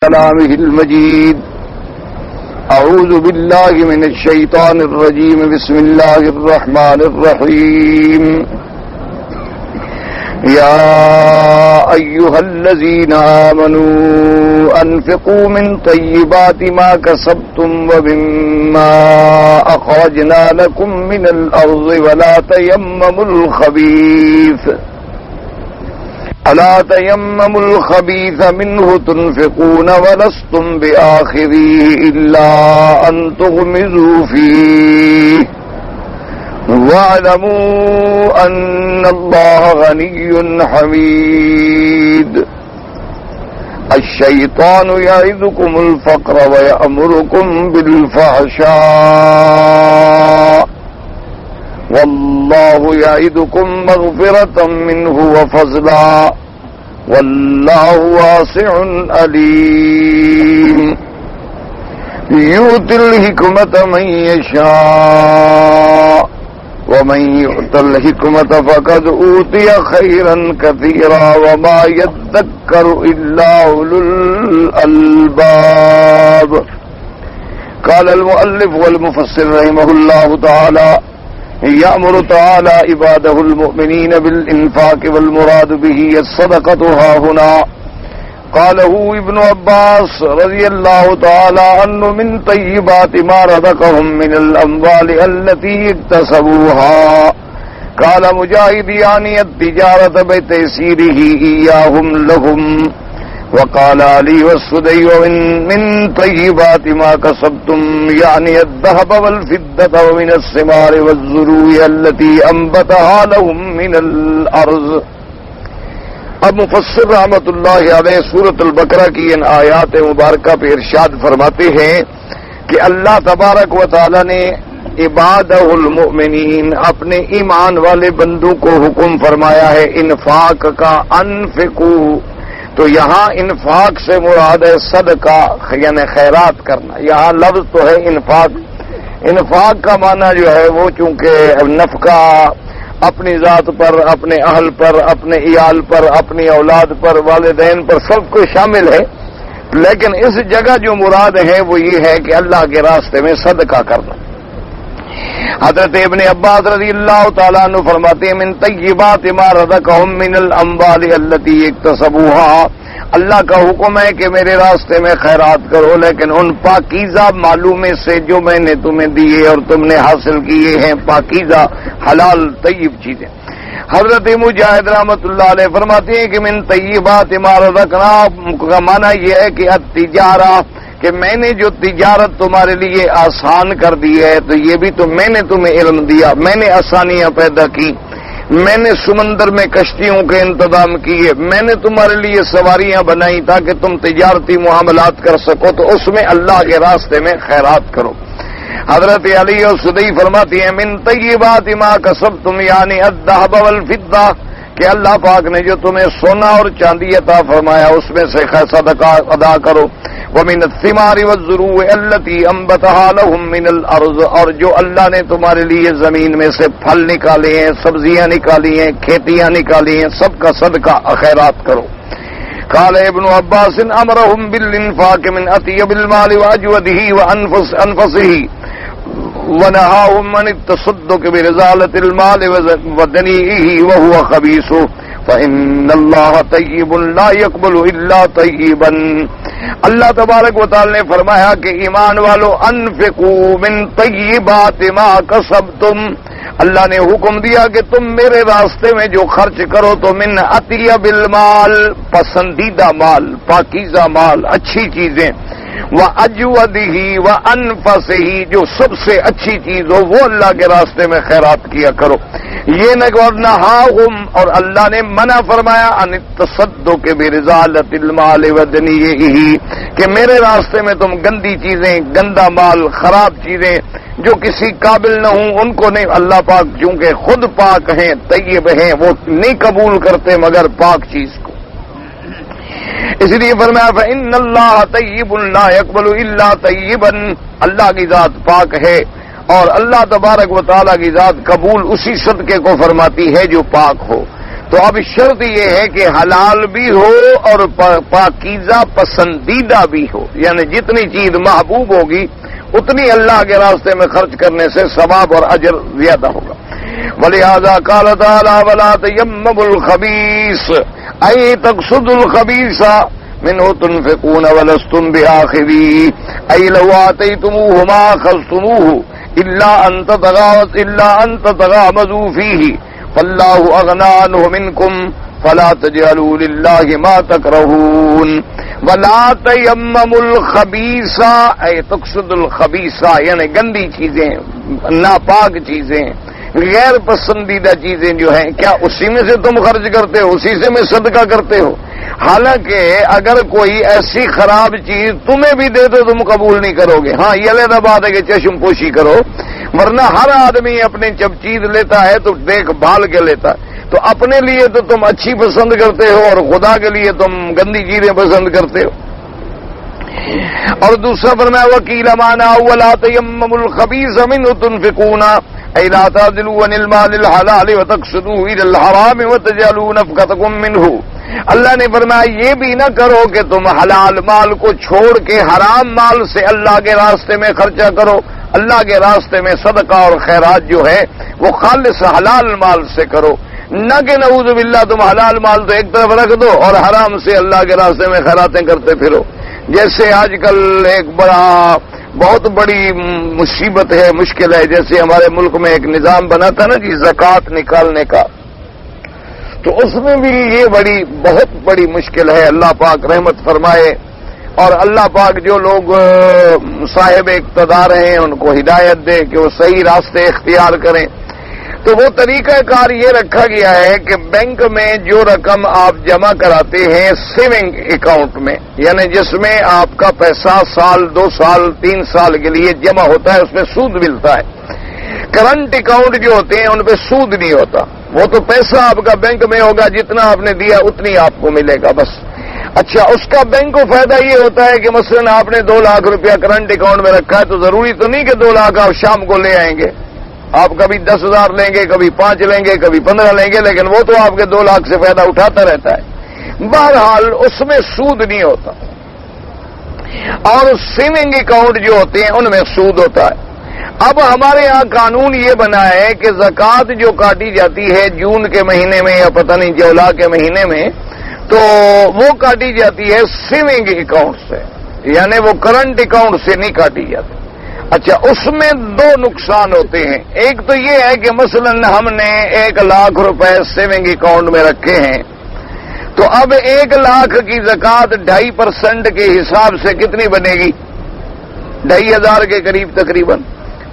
كلامه المجيد. أعوذ بالله من الشيطان الرجيم. بسم الله الرحمن الرحيم. يا أيها الذين آمنوا أنفقوا من طيبات ما كسبتم ومما أخرجنا لكم من الأرض ألا تيمموا الخبيث منه تنفقون ولستم بآخذيه إلا أن تغمزوا فيه واعلموا أن الله غني حميد. الشيطان يعدكم الفقر ويأمركم بالفحشاء والله يعدكم مغفرة منه وفضلا والله واسع عليم. يؤتي الحكمة من يشاء ومن يؤت الحكمة فقد أوتي خيرا كثيرا وما يذكر إلا أولو الألباب. قال المؤلف والمفسر رحمه الله تعالى: يأمر تعالى عباده المؤمنين بالإنفاق والمراد به الصدقة هاهنا. قاله ابن عباس رضي الله تعالى عنه: من طيبات ما رزقهم من الأموال التي اكتسبوها. قال مجاهد: يعني التجارة بتيسيره إياهم لهم. وقال علي والسدي: من طيبات ما كسبتم يعني الذهب والفضة ومن الثمار والزروع التي أنبتها لهم من الأرض. اب مفسر رحمت اللہ علیہ سورۃ البقرہ کی ان آیات مبارکہ پہ ارشاد فرماتے ہیں کہ اللہ تبارک و تعالی نے عبادہ المؤمنین اپنے ایمان والے بندوں کو حکم فرمایا ہے انفاق کا. انفقوا تو یہاں انفاق سے مراد ہے صدقہ یعنی خیرات کرنا. یہاں لفظ تو ہے انفاق. انفاق کا معنی جو ہے وہ چونکہ نفقہ اپنی ذات پر، اپنے اہل پر، اپنے عیال پر، اپنی اولاد پر، والدین پر سب کو شامل ہے، لیکن اس جگہ جو مراد ہے وہ یہ ہے کہ اللہ کے راستے میں صدقہ کرنا. حضرت ابن عباس رضی اللہ تعالیٰ عنہ فرماتے ہیں: من طیبات ما رزقهم من الاموال التي اکتسبوها. اللہ کا حکم ہے کہ میرے راستے میں خیرات کرو، لیکن ان پاکیزہ مالوں میں سے جو میں نے تمہیں دیے اور تم نے حاصل کیے ہیں، پاکیزہ حلال طیب چیزیں. حضرت مجاہد رحمۃ اللہ علیہ فرماتے ہیں کہ من طیبات ما رزقنا کا معنی یہ ہے کہ التجارہ، کہ میں نے جو تجارت تمہارے لیے آسان کر دی ہے تو یہ بھی تو میں نے تمہیں علم دیا، میں نے آسانیاں پیدا کی، میں نے سمندر میں کشتیوں کے انتظام کیے، میں نے تمہارے لیے سواریاں بنائی تاکہ تم تجارتی معاملات کر سکو، تو اس میں اللہ کے راستے میں خیرات کرو. حضرت علی اور سدی فرماتی ہیں: من طیبات ما کسبتم یعنی الذهب والفضہ، کہ اللہ پاک نے جو تمہیں سونا اور چاندی عطا فرمایا اس میں سے صدقہ ادا کرو. ومن الثمار والزروع التي انبتها لهم من الارض، اور جو اللہ نے تمہارے لیے زمین میں سے پھل نکالے ہیں، سبزیاں نکالی ہیں، کھیتیاں نکالی ہیں، سب کا صدقہ خیرات کرو. قال ابن عباس: امرهم بالانفاق من اطيب المال واجوده وانفسه ونهاهم عن التصدق برزالة المال ودنيئه وهو خبيث فإن الله طيب لا يقبل إلا طيبا. اللہ تبارک و تعالی نے فرمایا کہ ایمان والو انفقوا من طیبات ما کسبتم، اللہ نے حکم دیا کہ تم میرے راستے میں جو خرچ کرو تو من اطیب المال، پسندیدہ مال، پاکیزہ مال، اچھی چیزیں، وَأَجْوَدِهِ وَأَنفَسِهِ، جو سب سے اچھی چیز ہو وہ اللہ کے راستے میں خیرات کیا کرو. یہ نہاہم، اور اللہ نے منع فرمایا ان التصدق برزالة المال ودنیئه، کہ میرے راستے میں تم گندی چیزیں، گندا مال، خراب چیزیں جو کسی قابل نہ ہوں ان کو نہیں. اللہ پاک چونکہ خود پاک ہیں، طیب ہیں، وہ نہیں قبول کرتے مگر پاک چیز کو. اس لیے فرمایا فإن اللہ طیب لا يقبل الا طیبا، اللہ کی ذات پاک ہے اور اللہ تبارک و تعالیٰ کی ذات قبول اسی صدقے کو فرماتی ہے جو پاک ہو. تو تو اب شرط یہ ہے کہ حلال بھی ہو اور پاکیزہ پسندیدہ بھی ہو، یعنی جتنی چیز محبوب ہوگی اتنی اللہ کے راستے میں خرچ کرنے سے ثواب اور اجر زیادہ ہوگا۔ وَلِهَذَا قَالَ تَعَالَىٰ وَلَا تَيَمَّمُوا الْخَبِيثَ أَيْ تَقْصُدُوا الْخَبِيثَ مِنْهُ تُنْفِقُونَ وَلَسْتُمْ بِآخِذِيهِ أَيْ لَوْ آتَيْتُمُوهُ مَا أَخَذْتُمُوهُ إِلَّا أَن تَتَغَامَزُوا فِيهِ فَاللَّهُ أَغْنَىٰ عَنْهُ مِنْكُمْ فَلَا تَجْعَلُوا لِلَّهِ مَا تَكْرَهُونَ وَلَا تَيَمَّمُوا الْخَبِيثَ أَيْ تَقْصُدُوا الْخَبِيثَ یعنی گندی چیزیں، ناپاک چیزیں، غیر پسندیدہ چیزیں جو ہیں، کیا اسی میں سے تم خرچ کرتے ہو، اسی سے میں صدقہ کرتے ہو؟ حالانکہ اگر کوئی ایسی خراب چیز تمہیں بھی دے تو تم قبول نہیں کرو گے۔ ہاں یہ علیحدہ بات ہے کہ چشم پوشی کرو، ورنہ ہر آدمی اپنے جب چیز لیتا ہے تو دیکھ بھال کے لیتا ہے۔ تو اپنے لیے تو تم اچھی پسند کرتے ہو اور خدا کے لیے تم گندی چیزیں پسند کرتے ہو۔ اور دوسرا فرمایا وَقِيلَ مَعْنَاهُ وَلَا تَيَمَّمُوا الْخَبِيثَ مِنْهُ تُنْفِقُونَ أَيْ لَا تَعْدِلُوا عَنِ الْمَالِ الْحَلَالِ وَتَقْصِدُوا إِلَى الْحَرَامِ وَتَجْعَلُوا نَفْقَتَكُم مِّنْهُ۔ اللہ نے فرمایا یہ بھی نہ کرو کہ تم حلال مال کو چھوڑ کے حرام مال سے اللہ کے راستے میں خرچہ کرو۔ اللہ کے راستے میں صدقہ اور خیرات جو ہے وہ خالص حلال مال سے کرو، نہ کہ نعوذ باللہ تم حلال مال تو ایک طرف رکھ دو اور حرام سے اللہ کے راستے میں خیراتیں کرتے پھرو۔ جیسے آج کل ایک بہت بڑی مصیبت ہے، مشکل ہے، جیسے ہمارے ملک میں ایک نظام بنا تھا نا جی زکوٰۃ نکالنے کا، تو اس میں بھی یہ بہت بڑی مشکل ہے۔ اللہ پاک رحمت فرمائے اور اللہ پاک جو لوگ صاحب اقتدار ہیں ان کو ہدایت دے کہ وہ صحیح راستے اختیار کریں۔ تو وہ طریقہ کار یہ رکھا گیا ہے کہ بینک میں جو رقم آپ جمع کراتے ہیں سیونگ اکاؤنٹ میں، یعنی جس میں آپ کا پیسہ سال 2 سال 3 سال کے لیے جمع ہوتا ہے، اس میں سود ملتا ہے۔ کرنٹ اکاؤنٹ جو ہوتے ہیں ان پہ سود نہیں ہوتا، وہ تو پیسہ آپ کا بینک میں ہوگا، جتنا آپ نے دیا اتنی آپ کو ملے گا بس۔ اچھا، اس کا بینک کو فائدہ یہ ہوتا ہے کہ مثلا آپ نے 2 لاکھ روپیہ کرنٹ اکاؤنٹ میں رکھا ہے تو ضروری تو نہیں کہ 2 لاکھ آپ شام کو لے آئیں گے، آپ کبھی 10,000 لیں گے، کبھی 5 لیں گے، کبھی 15 لیں گے، لیکن وہ تو آپ کے 2 لاکھ سے فائدہ اٹھاتا رہتا ہے۔ بہرحال اس میں سود نہیں ہوتا، اور سیونگ اکاؤنٹ جو ہوتے ہیں ان میں سود ہوتا ہے۔ اب ہمارے یہاں قانون یہ بنا ہے کہ زکوٰۃ جو کاٹی جاتی ہے جون کے مہینے میں یا پتہ نہیں جولا کے مہینے میں، تو وہ کاٹی جاتی ہے سیونگ اکاؤنٹ سے، یعنی وہ کرنٹ اکاؤنٹ سے نہیں کاٹی جاتی۔ اچھا، اس میں 2 نقصان ہوتے ہیں۔ ایک تو یہ ہے کہ مثلا ہم نے 1 لاکھ روپے سیونگ اکاؤنٹ میں رکھے ہیں، تو اب 1 لاکھ کی زکوٰۃ 2.5% کے حساب سے کتنی بنے گی؟ 2,500 کے قریب تقریباً۔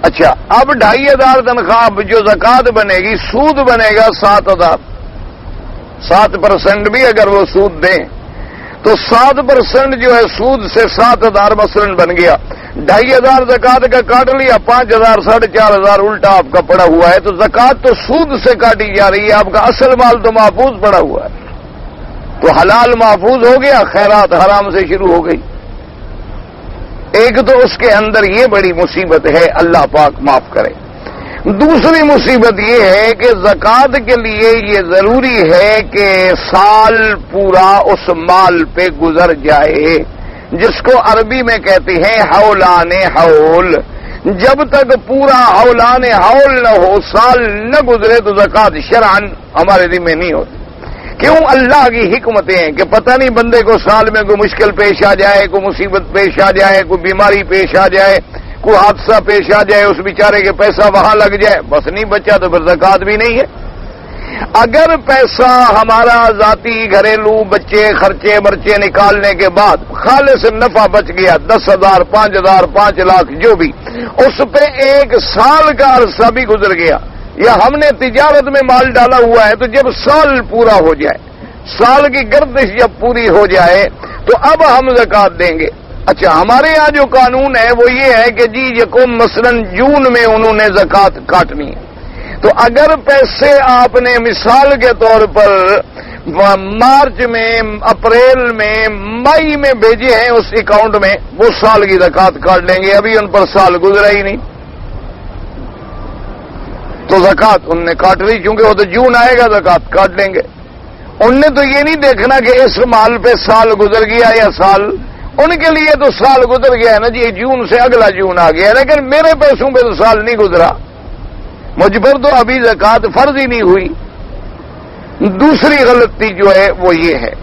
اچھا، اب 2,500 تنخواہ جو زکوٰۃ بنے گی، سود بنے گا 7,000۔ 7% بھی اگر وہ سود دیں تو 7% جو ہے سود سے 7,000 مثلا بن گیا۔ 2,500 زکوٰۃ کا کاٹ لیا، 5,000 4,500 الٹا آپ کا پڑا ہوا ہے، تو زکوٰۃ تو سود سے کاٹی جا رہی ہے، آپ کا اصل مال تو محفوظ پڑا ہوا ہے۔ تو حلال محفوظ ہو گیا، خیرات حرام سے شروع ہو گئی۔ ایک تو اس کے اندر یہ بڑی مصیبت ہے، اللہ پاک معاف کرے۔ دوسری مصیبت یہ ہے کہ زکوٰۃ کے لیے یہ ضروری ہے کہ سال پورا اس مال پہ گزر جائے، جس کو عربی میں کہتے ہیں حولان حول۔ جب تک پورا حولان حول نہ ہو، سال نہ گزرے، تو زکوٰۃ شرعاً ہمارے ذمہ نہیں ہوتی۔ کیوں؟ اللہ کی حکمتیں ہیں کہ پتہ نہیں بندے کو سال میں کوئی مشکل پیش آ جائے، کوئی مصیبت پیش آ جائے، کوئی بیماری پیش آ جائے، کوئی حادثہ پیش آ جائے، اس بیچارے کے پیسہ وہاں لگ جائے، بس نہیں بچا تو پھر زکوٰۃ بھی نہیں ہے۔ اگر پیسہ ہمارا ذاتی گھریلو بچے خرچے مرچے نکالنے کے بعد خالص نفع بچ گیا، 10,000 5,000 5 لاکھ جو بھی، اس پہ 1 سال کا عرصہ بھی گزر گیا، یا ہم نے تجارت میں مال ڈالا ہوا ہے، تو جب سال پورا ہو جائے، سال کی گردش جب پوری ہو جائے، تو اب ہم زکوٰۃ دیں گے۔ اچھا، ہمارے یہاں جو قانون ہے وہ یہ ہے کہ جی مثلا جون میں انہوں نے زکوٰۃ کاٹنی ہے، تو اگر پیسے آپ نے مثال کے طور پر مارچ میں، اپریل میں، مئی میں بھیجے ہیں اس اکاؤنٹ میں، وہ سال کی زکوٰۃ کاٹ لیں گے، ابھی ان پر سال گزرا ہی نہیں، تو زکوٰۃ ان نے کاٹ لی، چونکہ وہ تو جون آئے گا زکوٰۃ کاٹ لیں گے۔ ان نے تو یہ نہیں دیکھنا کہ اس مال پہ سال گزر گیا یا سال، ان کے لیے تو سال گزر گیا ہے نا جی، جون سے اگلا جون آ گیا، لیکن میرے پیسوں پہ تو سال نہیں گزرا، مجھ پر تو ابھی زکوٰۃ فرض ہی نہیں ہوئی۔ دوسری غلطی جو ہے وہ یہ ہے۔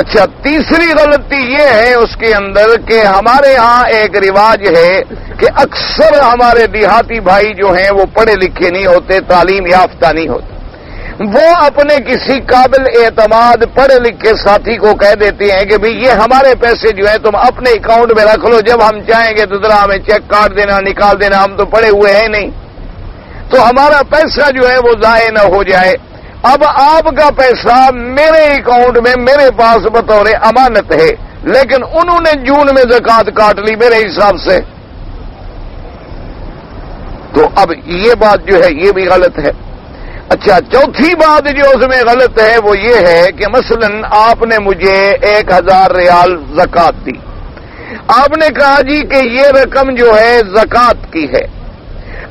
اچھا، تیسری غلطی یہ ہے اس کے اندر کہ ہمارے ہاں ایک رواج ہے کہ اکثر ہمارے دیہاتی بھائی جو ہیں وہ پڑھے لکھے نہیں ہوتے، تعلیم یافتہ نہیں ہوتے، وہ اپنے کسی قابل اعتماد پڑھے لکھے ساتھی کو کہہ دیتے ہیں کہ بھئی یہ ہمارے پیسے جو ہیں تم اپنے اکاؤنٹ میں رکھ لو، جب ہم چاہیں گے تو ذرا ہمیں چیک کاٹ دینا، نکال دینا، ہم تو پڑے ہوئے ہیں نہیں، تو ہمارا پیسہ جو ہے وہ ضائع نہ ہو جائے۔ اب آپ کا پیسہ میرے اکاؤنٹ میں میرے پاس بطور امانت ہے، لیکن انہوں نے جون میں زکوٰۃ کاٹ لی میرے حساب سے، تو اب یہ بات جو ہے یہ بھی غلط ہے۔ اچھا، چوتھی بات جو اس میں غلط ہے وہ یہ ہے کہ مثلا آپ نے مجھے 1000 ریال زکوٰۃ دی، آپ نے کہا جی کہ یہ رقم جو ہے زکوٰۃ کی ہے،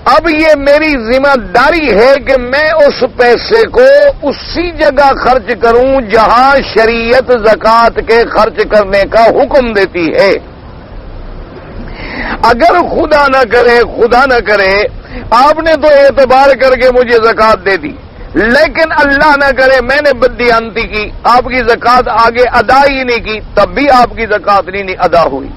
اب یہ میری ذمہ داری ہے کہ میں اس پیسے کو اسی جگہ خرچ کروں جہاں شریعت زکوٰۃ کے خرچ کرنے کا حکم دیتی ہے۔ اگر خدا نہ کرے آپ نے تو اعتبار کر کے مجھے زکوٰۃ دے دی، لیکن اللہ نہ کرے میں نے بددیانتی کی، آپ کی زکوٰۃ آگے ادا ہی نہیں کی، تب بھی آپ کی زکوٰۃ نہیں ادا ہوئی۔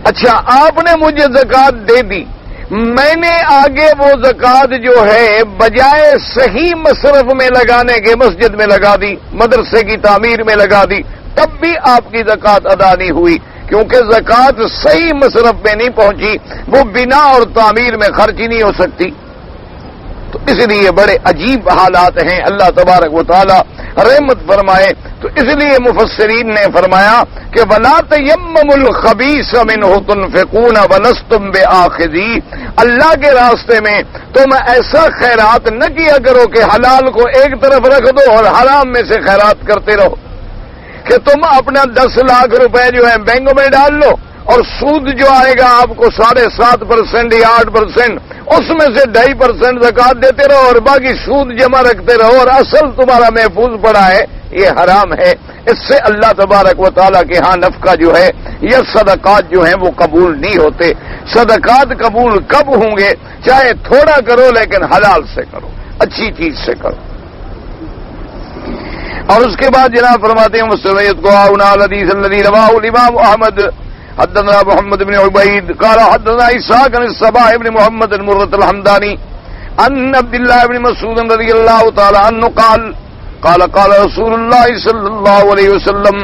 اچھا، آپ نے مجھے زکوٰۃ دے دی، میں نے آگے وہ زکوٰۃ جو ہے بجائے صحیح مصرف میں لگانے کے مسجد میں لگا دی، مدرسے کی تعمیر میں لگا دی، تب بھی آپ کی زکوٰۃ ادا نہیں ہوئی، کیونکہ زکوٰۃ صحیح مصرف میں نہیں پہنچی، وہ بنا اور تعمیر میں خرچ ہی نہیں ہو سکتی۔ تو اس لیے بڑے عجیب حالات ہیں، اللہ تبارک و تعالی رحمت فرمائے۔ تو اس لیے مفسرین نے فرمایا کہ وَلَا تَيَمَّمُوا الْخَبِيثَ مِنْهُ تُنْفِقُونَ وَلَسْتُمْ بِآخِذِيهِ، اللہ کے راستے میں تم ایسا خیرات نہ کیا کرو کہ حلال کو ایک طرف رکھ دو اور حرام میں سے خیرات کرتے رہو، کہ تم اپنا 10 لاکھ روپے جو ہے بینک میں ڈال لو اور سود جو آئے گا آپ کو 7.5% یا 8%، اس میں سے 2.5% زکوٰۃ دیتے رہو اور باقی سود جمع رکھتے رہو اور اصل تمہارا محفوظ پڑا ہے، یہ حرام ہے۔ اس سے اللہ تبارک و تعالیٰ کے ہاں نفقہ جو ہے یہ صدقات جو ہیں وہ قبول نہیں ہوتے۔ صدقات قبول کب ہوں گے؟ چاہے تھوڑا کرو لیکن حلال سے کرو، اچھی چیز سے کرو۔ اور اس کے بعد جناب فرماتے ہیں مستویت کو آؤنا الحدیث الذی رواہ الامام احمد حدثنا محمد بن عبید قال حدثنا اسحاق بن الصباح بن محمد المرۃ الحمدانی عن عبد الله بن مسعود رضی اللہ تعالی عنہ قال قال رسول الله صلی اللہ علیہ وسلم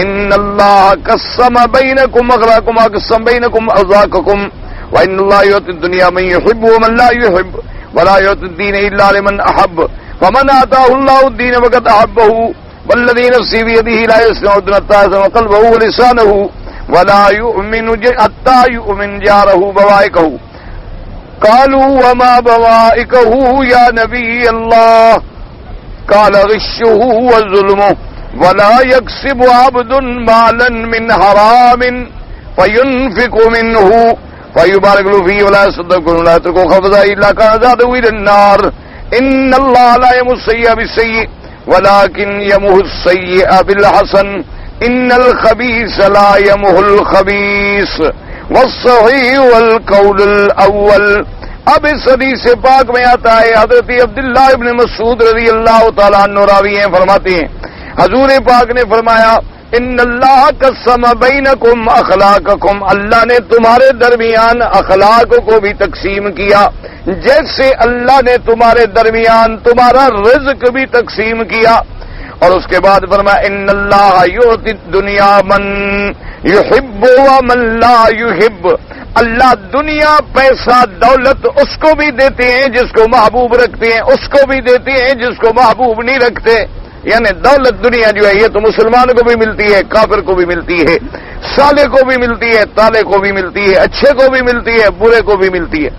ان اللہ قسم بینکم اغراکم وقسم بینکم ارزاقکم وان اللہ یعطی الدنیا من يحب ومن لا يحب ولا يعطي الدین الا لمن احب فمن آتاه الله الدين فقد احبه والذي نفسي بيده لا يسمع حتى قلبه ولسانه ولا يؤمن حتى يؤمن جاره بوائقه قالوا وما بوائقه يا نبي الله قال غشه وظلمه ولا يكسب عبد مالا من حرام فينفق منه فيبارك له فيه ولا يصدق ولا يترك خبزا الا كان زاده الى النار ان الله لا يمحو السيئ بالسيئ ولكن يمحو السيئ بالحسن ان الخبيث لا يمحو الخبيث والصحيح والقول الاول۔ اب اس حدیث پاک میں آتا ہے حضرت عبداللہ ابن مسعود رضی اللہ تعالیٰ عنہ راوی ہیں، فرماتے ہیں حضور پاک نے فرمایا ان اللہ قسم بینکم اخلاقکم، اللہ نے تمہارے درمیان اخلاق کو بھی تقسیم کیا، جیسے اللہ نے تمہارے درمیان تمہارا رزق بھی تقسیم کیا۔ اور اس کے بعد فرمایا ان اللہ یعطی الدنیا من یحب ومن لا یحب، اللہ دنیا پیسہ دولت اس کو بھی دیتے ہیں جس کو محبوب رکھتے ہیں، اس کو بھی دیتے ہیں جس کو محبوب نہیں رکھتے، یعنی دولت دنیا جو ہے یہ تو مسلمان کو بھی ملتی ہے، کافر کو بھی ملتی ہے، صالح کو بھی ملتی ہے، طالح کو بھی ملتی ہے، اچھے کو بھی ملتی ہے، برے کو بھی ملتی ہے۔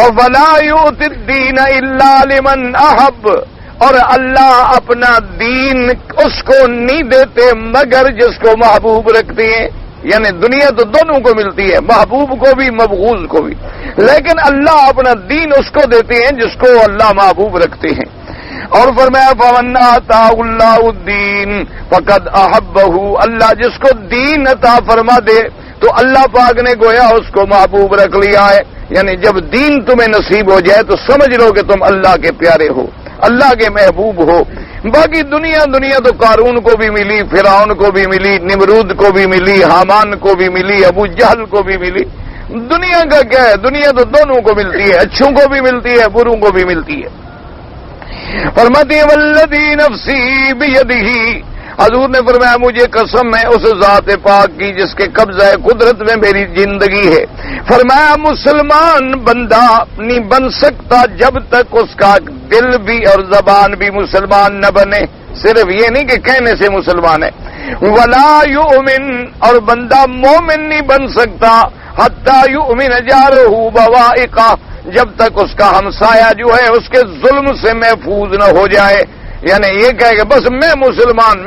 اور وَلَا يُؤْتِ الدِّينَ إِلَّا لِمَنْ أَحَبَّ، اور اللہ اپنا دین اس کو نہیں دیتے مگر جس کو محبوب رکھتے ہیں، یعنی دنیا تو دونوں کو ملتی ہے، محبوب کو بھی مبغوض کو بھی، لیکن اللہ اپنا دین اس کو دیتے ہیں جس کو اللہ محبوب رکھتے ہیں۔ اور فرمایا فمن آتاہ اللہ الدین فقد احبہ، اللہ جس کو دین عطا فرما دے تو اللہ پاک نے گویا اس کو محبوب رکھ لیا ہے. یعنی جب دین تمہیں نصیب ہو جائے تو سمجھ لو کہ تم اللہ کے پیارے ہو، اللہ کے محبوب ہو. باقی دنیا تو قارون کو بھی ملی، فرعون کو بھی ملی، نمرود کو بھی ملی، حامان کو بھی ملی، ابو جہل کو بھی ملی. دنیا کا کیا ہے؟ دنیا تو دونوں کو ملتی ہے، اچھوں کو بھی ملتی ہے، بروں کو بھی ملتی ہے. فرماتی والذی نفسی بیدہ، حضور نے فرمایا مجھے قسم ہے اس ذات پاک کی جس کے قبضہ قدرت میں میری زندگی ہے. فرمایا مسلمان بندہ نہیں بن سکتا جب تک اس کا دل بھی اور زبان بھی مسلمان نہ بنے. صرف یہ نہیں کہ کہنے سے مسلمان ہے. ولا یؤمن، اور بندہ مومن نہیں بن سکتا حتی یؤمن جارہ بوائقہ، جب تک اس کا ہمسایہ جو ہے اس کے ظلم سے محفوظ نہ ہو جائے. یعنی یہ کہے کہ بس میں مسلمان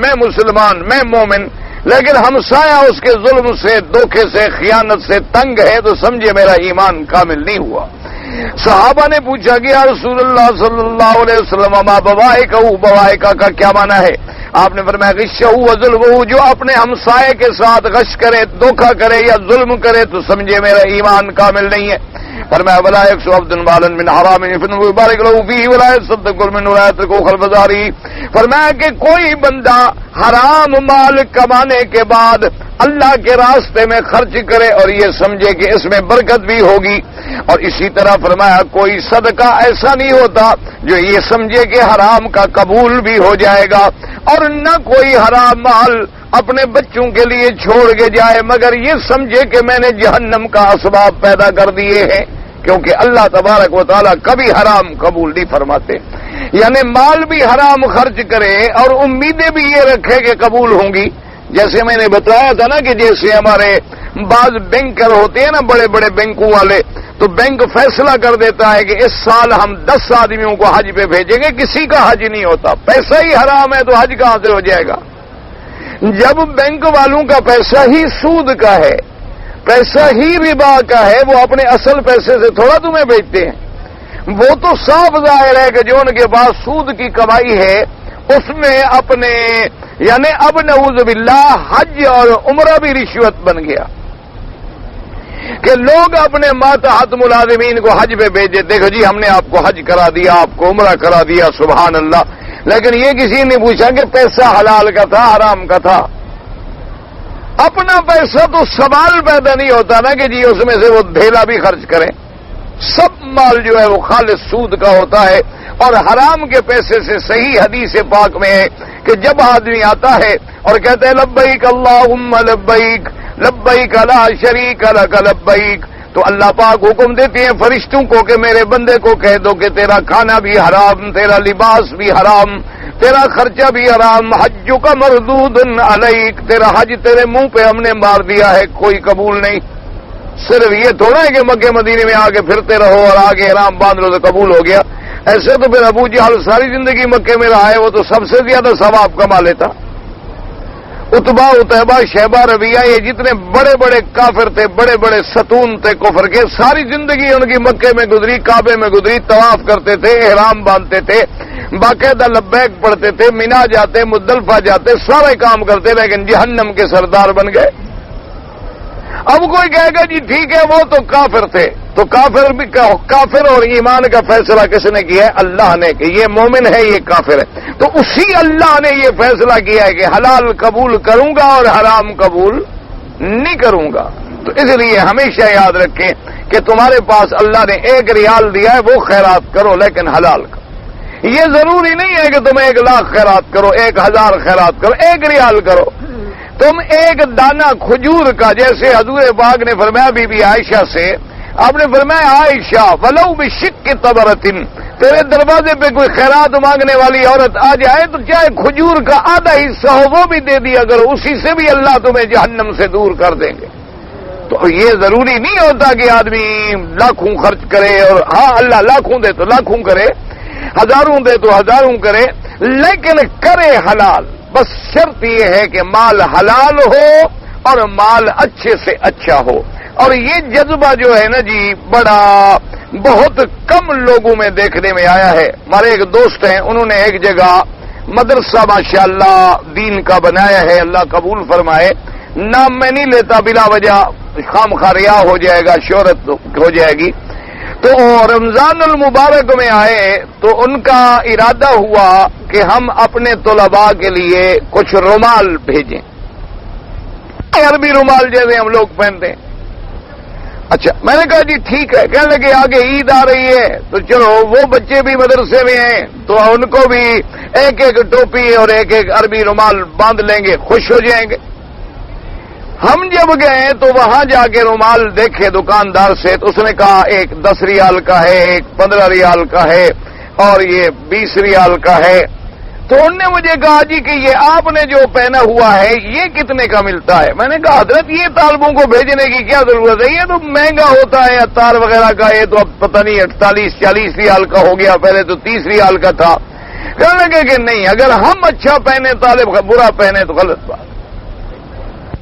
میں مومن، لیکن ہمسایہ اس کے ظلم سے، دھوکے سے، خیانت سے تنگ ہے تو سمجھے میرا ایمان کامل نہیں ہوا. صحابہ نے پوچھا کہ یا رسول اللہ صلی اللہ علیہ وسلم ما بوائقہ، بوائقہ کا کیا معنی ہے؟ آپ نے فرمایا غشہ و ظلم، جو اپنے ہمسائے کے ساتھ غش کرے، دھوکہ کرے یا ظلم کرے تو سمجھے میرا ایمان کامل نہیں ہے. فرمایا ولا یکسو عبد بالا من حرام یبارک له فیہ ولا یصدق منه ولا یترکه خلف ظہره. فرمایا کہ کوئی بندہ حرام مال کمانے کے بعد اللہ کے راستے میں خرچ کرے اور یہ سمجھے کہ اس میں برکت بھی ہوگی، اور اسی طرح فرمایا کوئی صدقہ ایسا نہیں ہوتا جو یہ سمجھے کہ حرام کا قبول بھی ہو جائے گا، اور نہ کوئی حرام مال اپنے بچوں کے لیے چھوڑ کے جائے مگر یہ سمجھے کہ میں نے جہنم کا اسباب پیدا کر دیے ہیں، کیونکہ اللہ تبارک و تعالیٰ کبھی حرام قبول نہیں فرماتے. یعنی مال بھی حرام خرچ کرے اور امیدیں بھی یہ رکھے کہ قبول ہوں گی. جیسے میں نے بتایا تھا نا کہ جیسے ہمارے بعض بینکر ہوتے ہیں نا، بڑے بڑے بینکوں والے، تو بینک فیصلہ کر دیتا ہے کہ اس سال ہم 10 آدمیوں کو حج پہ بھیجیں گے، کسی کا حج نہیں ہوتا، پیسہ ہی حرام ہے تو حج کہاں سے ہو جائے گا؟ جب بینک والوں کا پیسہ ہی سود کا ہے، پیسہ ہی ربا کا ہے، وہ اپنے اصل پیسے سے تھوڑا تمہیں بیچتے ہیں. وہ تو صاف ظاہر ہے کہ جو ان کے پاس سود کی کمائی ہے اس میں اپنے، یعنی اب نعوذ باللہ حج اور عمرہ بھی رشوت بن گیا کہ لوگ اپنے ماتحت ملازمین کو حج پہ بھیجے، دیکھو جی ہم نے آپ کو حج کرا دیا، آپ کو عمرہ کرا دیا، سبحان اللہ. لیکن یہ کسی نے پوچھا کہ پیسہ حلال کا تھا حرام کا تھا؟ اپنا پیسہ تو سوال پیدا نہیں ہوتا نا کہ جی اس میں سے وہ ڈھیلا بھی خرچ کریں. سب مال جو ہے وہ خالص سود کا ہوتا ہے، اور حرام کے پیسے سے صحیح حدیث پاک میں ہے کہ جب آدمی آتا ہے اور کہتے ہیں لبیک اللہم لبیک لبیک لا شریک لک لبیک، تو اللہ پاک حکم دیتے ہیں فرشتوں کو کہ میرے بندے کو کہہ دو کہ تیرا کھانا بھی حرام، تیرا لباس بھی حرام، تیرا خرچہ بھی حرام، حج کا مردود علیک، تیرا حج تیرے منہ پہ ہم نے مار دیا ہے، کوئی قبول نہیں. صرف یہ تھوڑا ہے کہ مکے مدینے میں آگے پھرتے رہو اور آگے احرام باندھ لو تو قبول ہو گیا. ایسے تو پھر ابو جہل ساری زندگی مکے میں رہا ہے، وہ تو سب سے زیادہ ثواب کما لیتا. اتبا اتبا شیبہ ربیہ یہ جتنے بڑے بڑے کافر تھے، بڑے بڑے ستون تھے کفر کے، ساری زندگی ان کی مکے میں گزری، کعبے میں گزری، طواف کرتے تھے، احرام باندھتے تھے، باقاعدہ لبیک پڑھتے تھے، مینا جاتے، مزدلفہ جاتے، سارے کام کرتے، لیکن جہنم کے سردار بن گئے. اب کوئی کہے گا جی ٹھیک ہے وہ تو کافر تھے، تو کافر اور ایمان کا فیصلہ کس نے کیا ہے؟ اللہ نے، کہ یہ مومن ہے یہ کافر ہے. تو اسی اللہ نے یہ فیصلہ کیا ہے کہ حلال قبول کروں گا اور حرام قبول نہیں کروں گا. تو اس لیے ہمیشہ یاد رکھیں کہ تمہارے پاس اللہ نے 1 ریال دیا ہے، وہ خیرات کرو لیکن حلال کرو. یہ ضروری نہیں ہے کہ تم 1 لاکھ خیرات کرو، 1000 خیرات کرو، 1 ریال کرو. تم 1 دانہ کھجور کا، جیسے حضور پاک نے فرمایا بی بی عائشہ سے، آپ نے فرمایا عائشہ ولو بشق تمرۃ، تیرے دروازے پہ کوئی خیرات مانگنے والی عورت آ جائے تو چاہے کھجور کا آدھا حصہ ہو وہ بھی دے دیا کرو، اسی سے بھی اللہ تمہیں جہنم سے دور کر دیں گے. تو یہ ضروری نہیں ہوتا کہ آدمی لاکھوں خرچ کرے، اور ہاں اللہ لاکھوں دے تو لاکھوں کرے، ہزاروں دے تو ہزاروں کرے، لیکن کرے حلال. بس شرط یہ ہے کہ مال حلال ہو اور مال اچھے سے اچھا ہو. اور یہ جذبہ جو ہے نا جی بڑا بہت کم لوگوں میں دیکھنے میں آیا ہے. ہمارے ایک دوست ہیں, انہوں نے ایک جگہ مدرسہ ماشاءاللہ دین کا بنایا ہے, اللہ قبول فرمائے. نام میں نہیں لیتا بلا وجہ, خام خاریا ہو جائے گا, شہرت ہو جائے گی. تو رمضان المبارک میں آئے تو ان کا ارادہ ہوا کہ ہم اپنے طلباء کے لیے کچھ رومال بھیجیں, عربی رومال جیسے ہم لوگ پہنتے ہیں. اچھا, میں نے کہا جی ٹھیک ہے. کہنے لگے آگے عید آ رہی ہے تو چلو وہ بچے بھی مدرسے میں ہیں تو ان کو بھی ایک ایک ٹوپی اور ایک ایک عربی رومال باندھ لیں گے, خوش ہو جائیں گے. ہم جب گئے تو وہاں جا کے رومال دیکھے دکاندار سے, تو اس نے کہا ایک 10 ریال کا ہے, ایک 15 ریال کا ہے, اور یہ 20 ریال کا ہے. تو انہوں نے مجھے کہا جی کہ یہ آپ نے جو پہنا ہوا ہے یہ کتنے کا ملتا ہے؟ میں نے کہا حضرت یہ طالبوں کو بھیجنے کی کیا ضرورت ہے, یہ تو مہنگا ہوتا ہے اتار وغیرہ کا, یہ تو اب پتہ نہیں 48-40 ریال کا ہو گیا, پہلے تو 30 ریال کا تھا. کہنے لگے کہ نہیں, اگر ہم اچھا پہنے طالب برا پہنے تو غلط بات.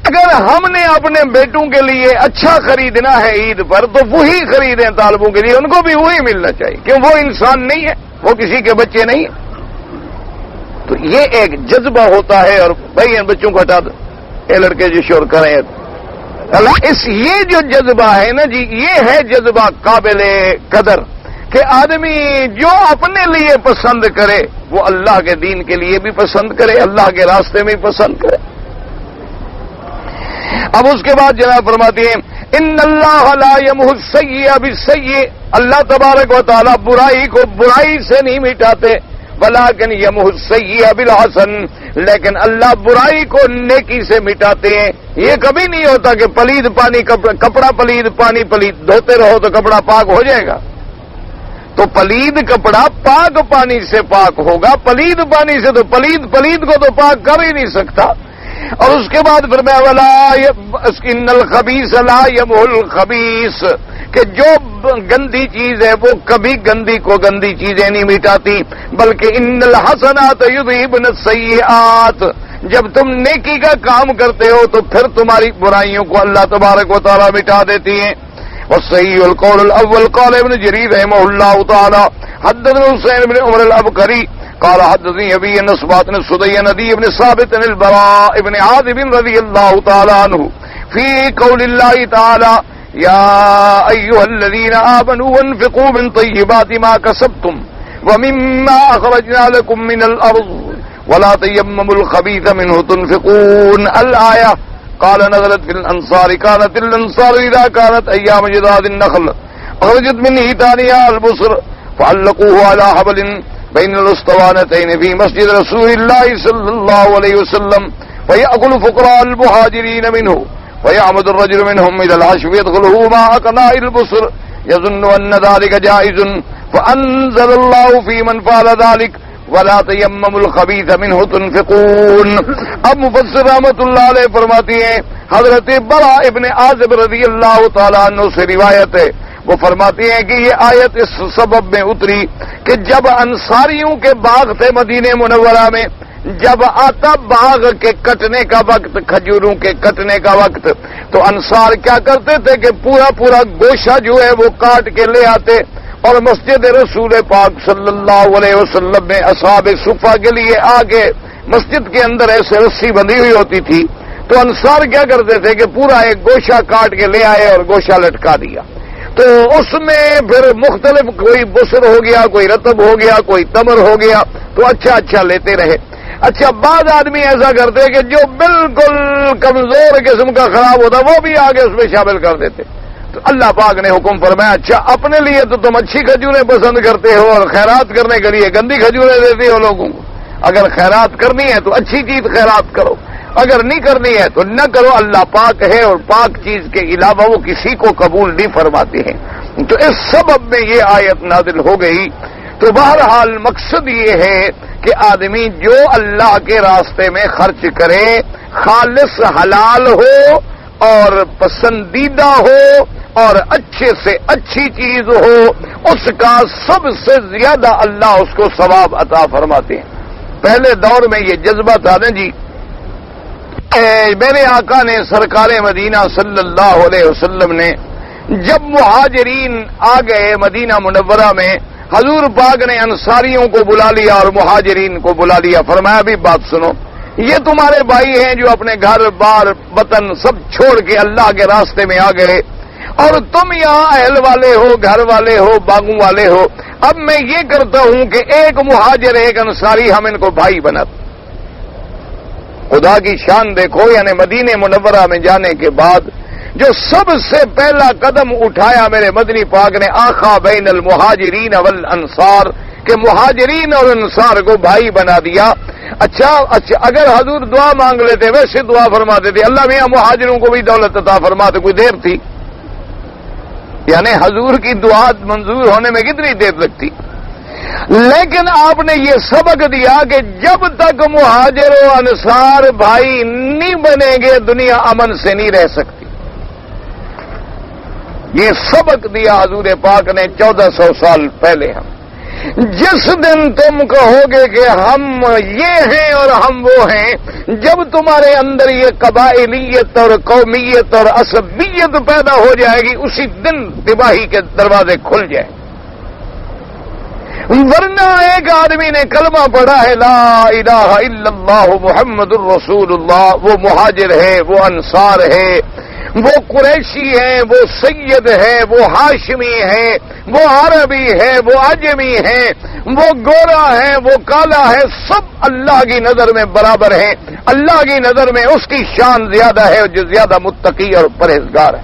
اگر ہم نے اپنے بیٹوں کے لیے اچھا خریدنا ہے عید پر تو وہی خریدیں طالبوں کے لیے, ان کو بھی وہی ملنا چاہیے, کیوں وہ انسان نہیں ہے, وہ کسی کے بچے نہیں ہیں. تو یہ ایک جذبہ ہوتا ہے. اور بھائی ان بچوں کو ہٹا دو, یہ لڑکے جو شور کریں, یہ جو جذبہ ہے نا جی, یہ ہے جذبہ قابل قدر کہ آدمی جو اپنے لیے پسند کرے وہ اللہ کے دین کے لیے بھی پسند کرے, اللہ کے راستے میں پسند کرے. اب اس کے بعد جناب فرماتے ہیں ان اللہ لا یمحو السیئ بالسیئ, اللہ تبارک و تعالی برائی کو برائی سے نہیں مٹاتے, ولکن یمحو السیئ بالحسن, لیکن اللہ برائی کو نیکی سے مٹاتے ہیں. یہ کبھی نہیں ہوتا کہ پلید پانی کپڑا پلید پانی پلید دھوتے رہو تو کپڑا پاک ہو جائے گا. تو پلید کپڑا پاک پانی سے پاک ہوگا, پلید پانی سے تو پلید کو تو پاک کر ہی نہیں سکتا. اور اس کے بعد پھر میں ان الخبیث لا یمحو الخبیث, کہ جو گندی چیز ہے وہ کبھی گندی کو گندی چیزیں نہیں مٹاتی, بلکہ ان الحسنات یذہبن السیئات, جب تم نیکی کا کام کرتے ہو تو پھر تمہاری برائیوں کو اللہ تبارک و تعالی مٹا دیتی ہیں. والصحیح القول الاول قال ابن جریر رحمہ اللہ تعالی حدثنا حسین بن عمر الابکری قال حدثني ابي ان اسبات بن سدي ندي بن ثابت البراء بن عازب رضي الله تعالى عنه في قول الله تعالى يا ايها الذين امنوا انفقوا من طيبات ما كسبتم ومما اخرجنا لكم من الارض ولا تيمموا الخبيث منه تنفقون الآية. قال نزلت في الانصار, كانت الانصار اذا كانت ايام جداد النخل اخرجت من هيتانها البصر فعلقوه على حبل بين الاسطوانتين في مسجد رسول الله صلى الله عليه وسلم فيأكل فقراء المهاجرين منه ويعمد الرجل منهم إلى العشب يدخله مع أقناء البصر يظن أن ذلك جائز فأنزل الله في من فعل ذلك ولا تيمموا الخبيث منه تنفقون. اب مفسر رحمت اللہ علیہ فرماتی ہیں حضرت براء ابن عازب رضی اللہ تعالیٰ عنہ سے روایت ہے, وہ فرماتی ہیں کہ یہ آیت اس سبب میں اتری کہ جب انصاریوں کے باغ تھے مدینہ منورہ میں, جب آتا باغ کے کٹنے کا وقت, کھجوروں کے کٹنے کا وقت, تو انصار کیا کرتے تھے کہ پورا گوشہ جو ہے وہ کاٹ کے لے آتے اور مسجد رسول پاک صلی اللہ علیہ وسلم میں اصحاب صفہ کے لیے آگے مسجد کے اندر ایسے رسی بندھی ہوئی ہوتی تھی, تو انصار کیا کرتے تھے کہ پورا ایک گوشہ کاٹ کے لے آئے اور گوشہ لٹکا دیا. تو اس میں پھر مختلف, کوئی بسر ہو گیا, کوئی رطب ہو گیا, کوئی تمر ہو گیا, تو اچھا لیتے رہے. اچھا بعض آدمی ایسا کرتے کہ جو بالکل کمزور قسم کا خراب ہوتا وہ بھی آگے اس میں شامل کر دیتے. تو اللہ پاک نے حکم فرمایا اچھا اپنے لیے تو تم اچھی کھجوریں پسند کرتے ہو اور خیرات کرنے کے لیے گندی کھجوریں دیتے ہو لوگوں کو. اگر خیرات کرنی ہے تو اچھی چیز خیرات کرو, اگر نہیں کرنی ہے تو نہ کرو. اللہ پاک ہے اور پاک چیز کے علاوہ وہ کسی کو قبول نہیں فرماتے ہیں. تو اس سبب میں یہ آیت نازل ہو گئی. تو بہرحال مقصد یہ ہے کہ آدمی جو اللہ کے راستے میں خرچ کرے خالص حلال ہو اور پسندیدہ ہو اور اچھے سے اچھی چیز ہو, اس کا سب سے زیادہ اللہ اس کو ثواب عطا فرماتے ہیں. پہلے دور میں یہ جذبہ تھا نا جی, میرے آقا نے سرکار مدینہ صلی اللہ علیہ وسلم نے جب مہاجرین آ گئے مدینہ منورہ میں، حضور پاک نے انصاریوں کو بلا لیا اور مہاجرین کو بلا لیا، فرمایا بھی بات سنو، یہ تمہارے بھائی ہیں جو اپنے گھر بار وطن سب چھوڑ کے اللہ کے راستے میں آ گئے، اور تم یہاں اہل والے ہو، گھر والے ہو، باغوں والے ہو۔ اب میں یہ کرتا ہوں کہ ایک مہاجر ایک انصاری ہم ان کو بھائی بناتے۔ خدا کی شان دیکھو، یعنی مدینہ منورہ میں جانے کے بعد جو سب سے پہلا قدم اٹھایا میرے مدنی پاک نے، آخا بین المہاجرین والانصار، کہ مہاجرین اور انصار کو بھائی بنا دیا۔ اچھا اگر حضور دعا مانگ لیتے، ویسے دعا فرماتے تھے اللہ میاں مہاجروں کو بھی دولت عطا فرماتے، کوئی دیر تھی؟ یعنی حضور کی دعا منظور ہونے میں کتنی دیر لگتی؟ لیکن آپ نے یہ سبق دیا کہ جب تک مہاجر و انصار بھائی نہیں بنیں گے دنیا امن سے نہیں رہ سکتی۔ یہ سبق دیا حضور پاک نے 1400 سال پہلے۔ ہم جس دن تم کہو گے کہ ہم یہ ہیں اور ہم وہ ہیں، جب تمہارے اندر یہ قبائلیت اور قومیت اور عصبیت پیدا ہو جائے گی، اسی دن تباہی کے دروازے کھل جائیں۔ ورنہ ایک آدمی نے کلمہ پڑھا ہے لا الہ الا اللہ محمد الرسول اللہ، وہ مہاجر ہے، وہ انصار ہے، وہ قریشی ہے، وہ سید ہے، وہ ہاشمی ہے، وہ عربی ہے، وہ عجمی ہے، وہ گورا ہے، وہ کالا ہے، سب اللہ کی نظر میں برابر ہیں۔ اللہ کی نظر میں اس کی شان زیادہ ہے جو زیادہ متقی اور پرہیزگار ہے۔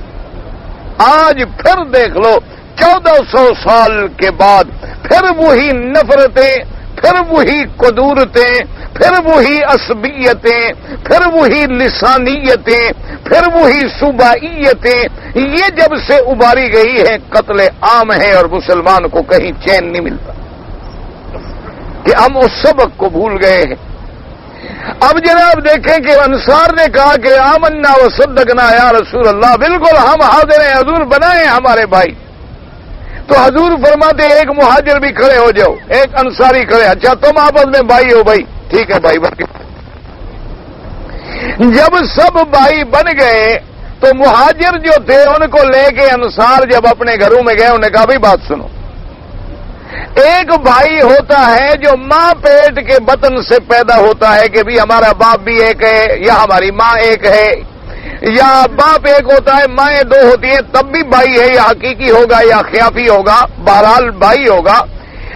آج پھر دیکھ لو 1400 سال کے بعد پھر وہی نفرتیں، پھر وہی قدورتیں، پھر وہی عصبیتیں، پھر وہی لسانیتیں، پھر وہی صوبائیتیں، یہ جب سے اباری گئی ہے قتل عام ہے، اور مسلمان کو کہیں چین نہیں ملتا کہ ہم اس سبق کو بھول گئے ہیں۔ اب جناب دیکھیں کہ انصار نے کہا کہ آمنا وصدقنا یا رسول اللہ، بالکل ہم حاضر ہیں حضور، بنائیں ہمارے بھائی۔ تو حضور فرماتے ایک مہاجر بھی کھڑے ہو جاؤ، ایک انصاری کھڑے، اچھا تم آپس میں بھائی ہو بھائی، ٹھیک ہے بھائی بن گئے۔ جب سب بھائی بن گئے تو مہاجر جو تھے ان کو لے کے انصار جب اپنے گھروں میں گئے، انہوں نے کہا بھائی بات سنو، ایک بھائی ہوتا ہے جو ماں پیٹ کے بطن سے پیدا ہوتا ہے کہ بھی ہمارا باپ بھی ایک ہے یا ہماری ماں ایک ہے، یا باپ ایک ہوتا ہے مائیں دو ہوتی ہیں تب بھی بھائی ہے، یا حقیقی ہوگا یا خیافی ہوگا، بہرحال بھائی ہوگا۔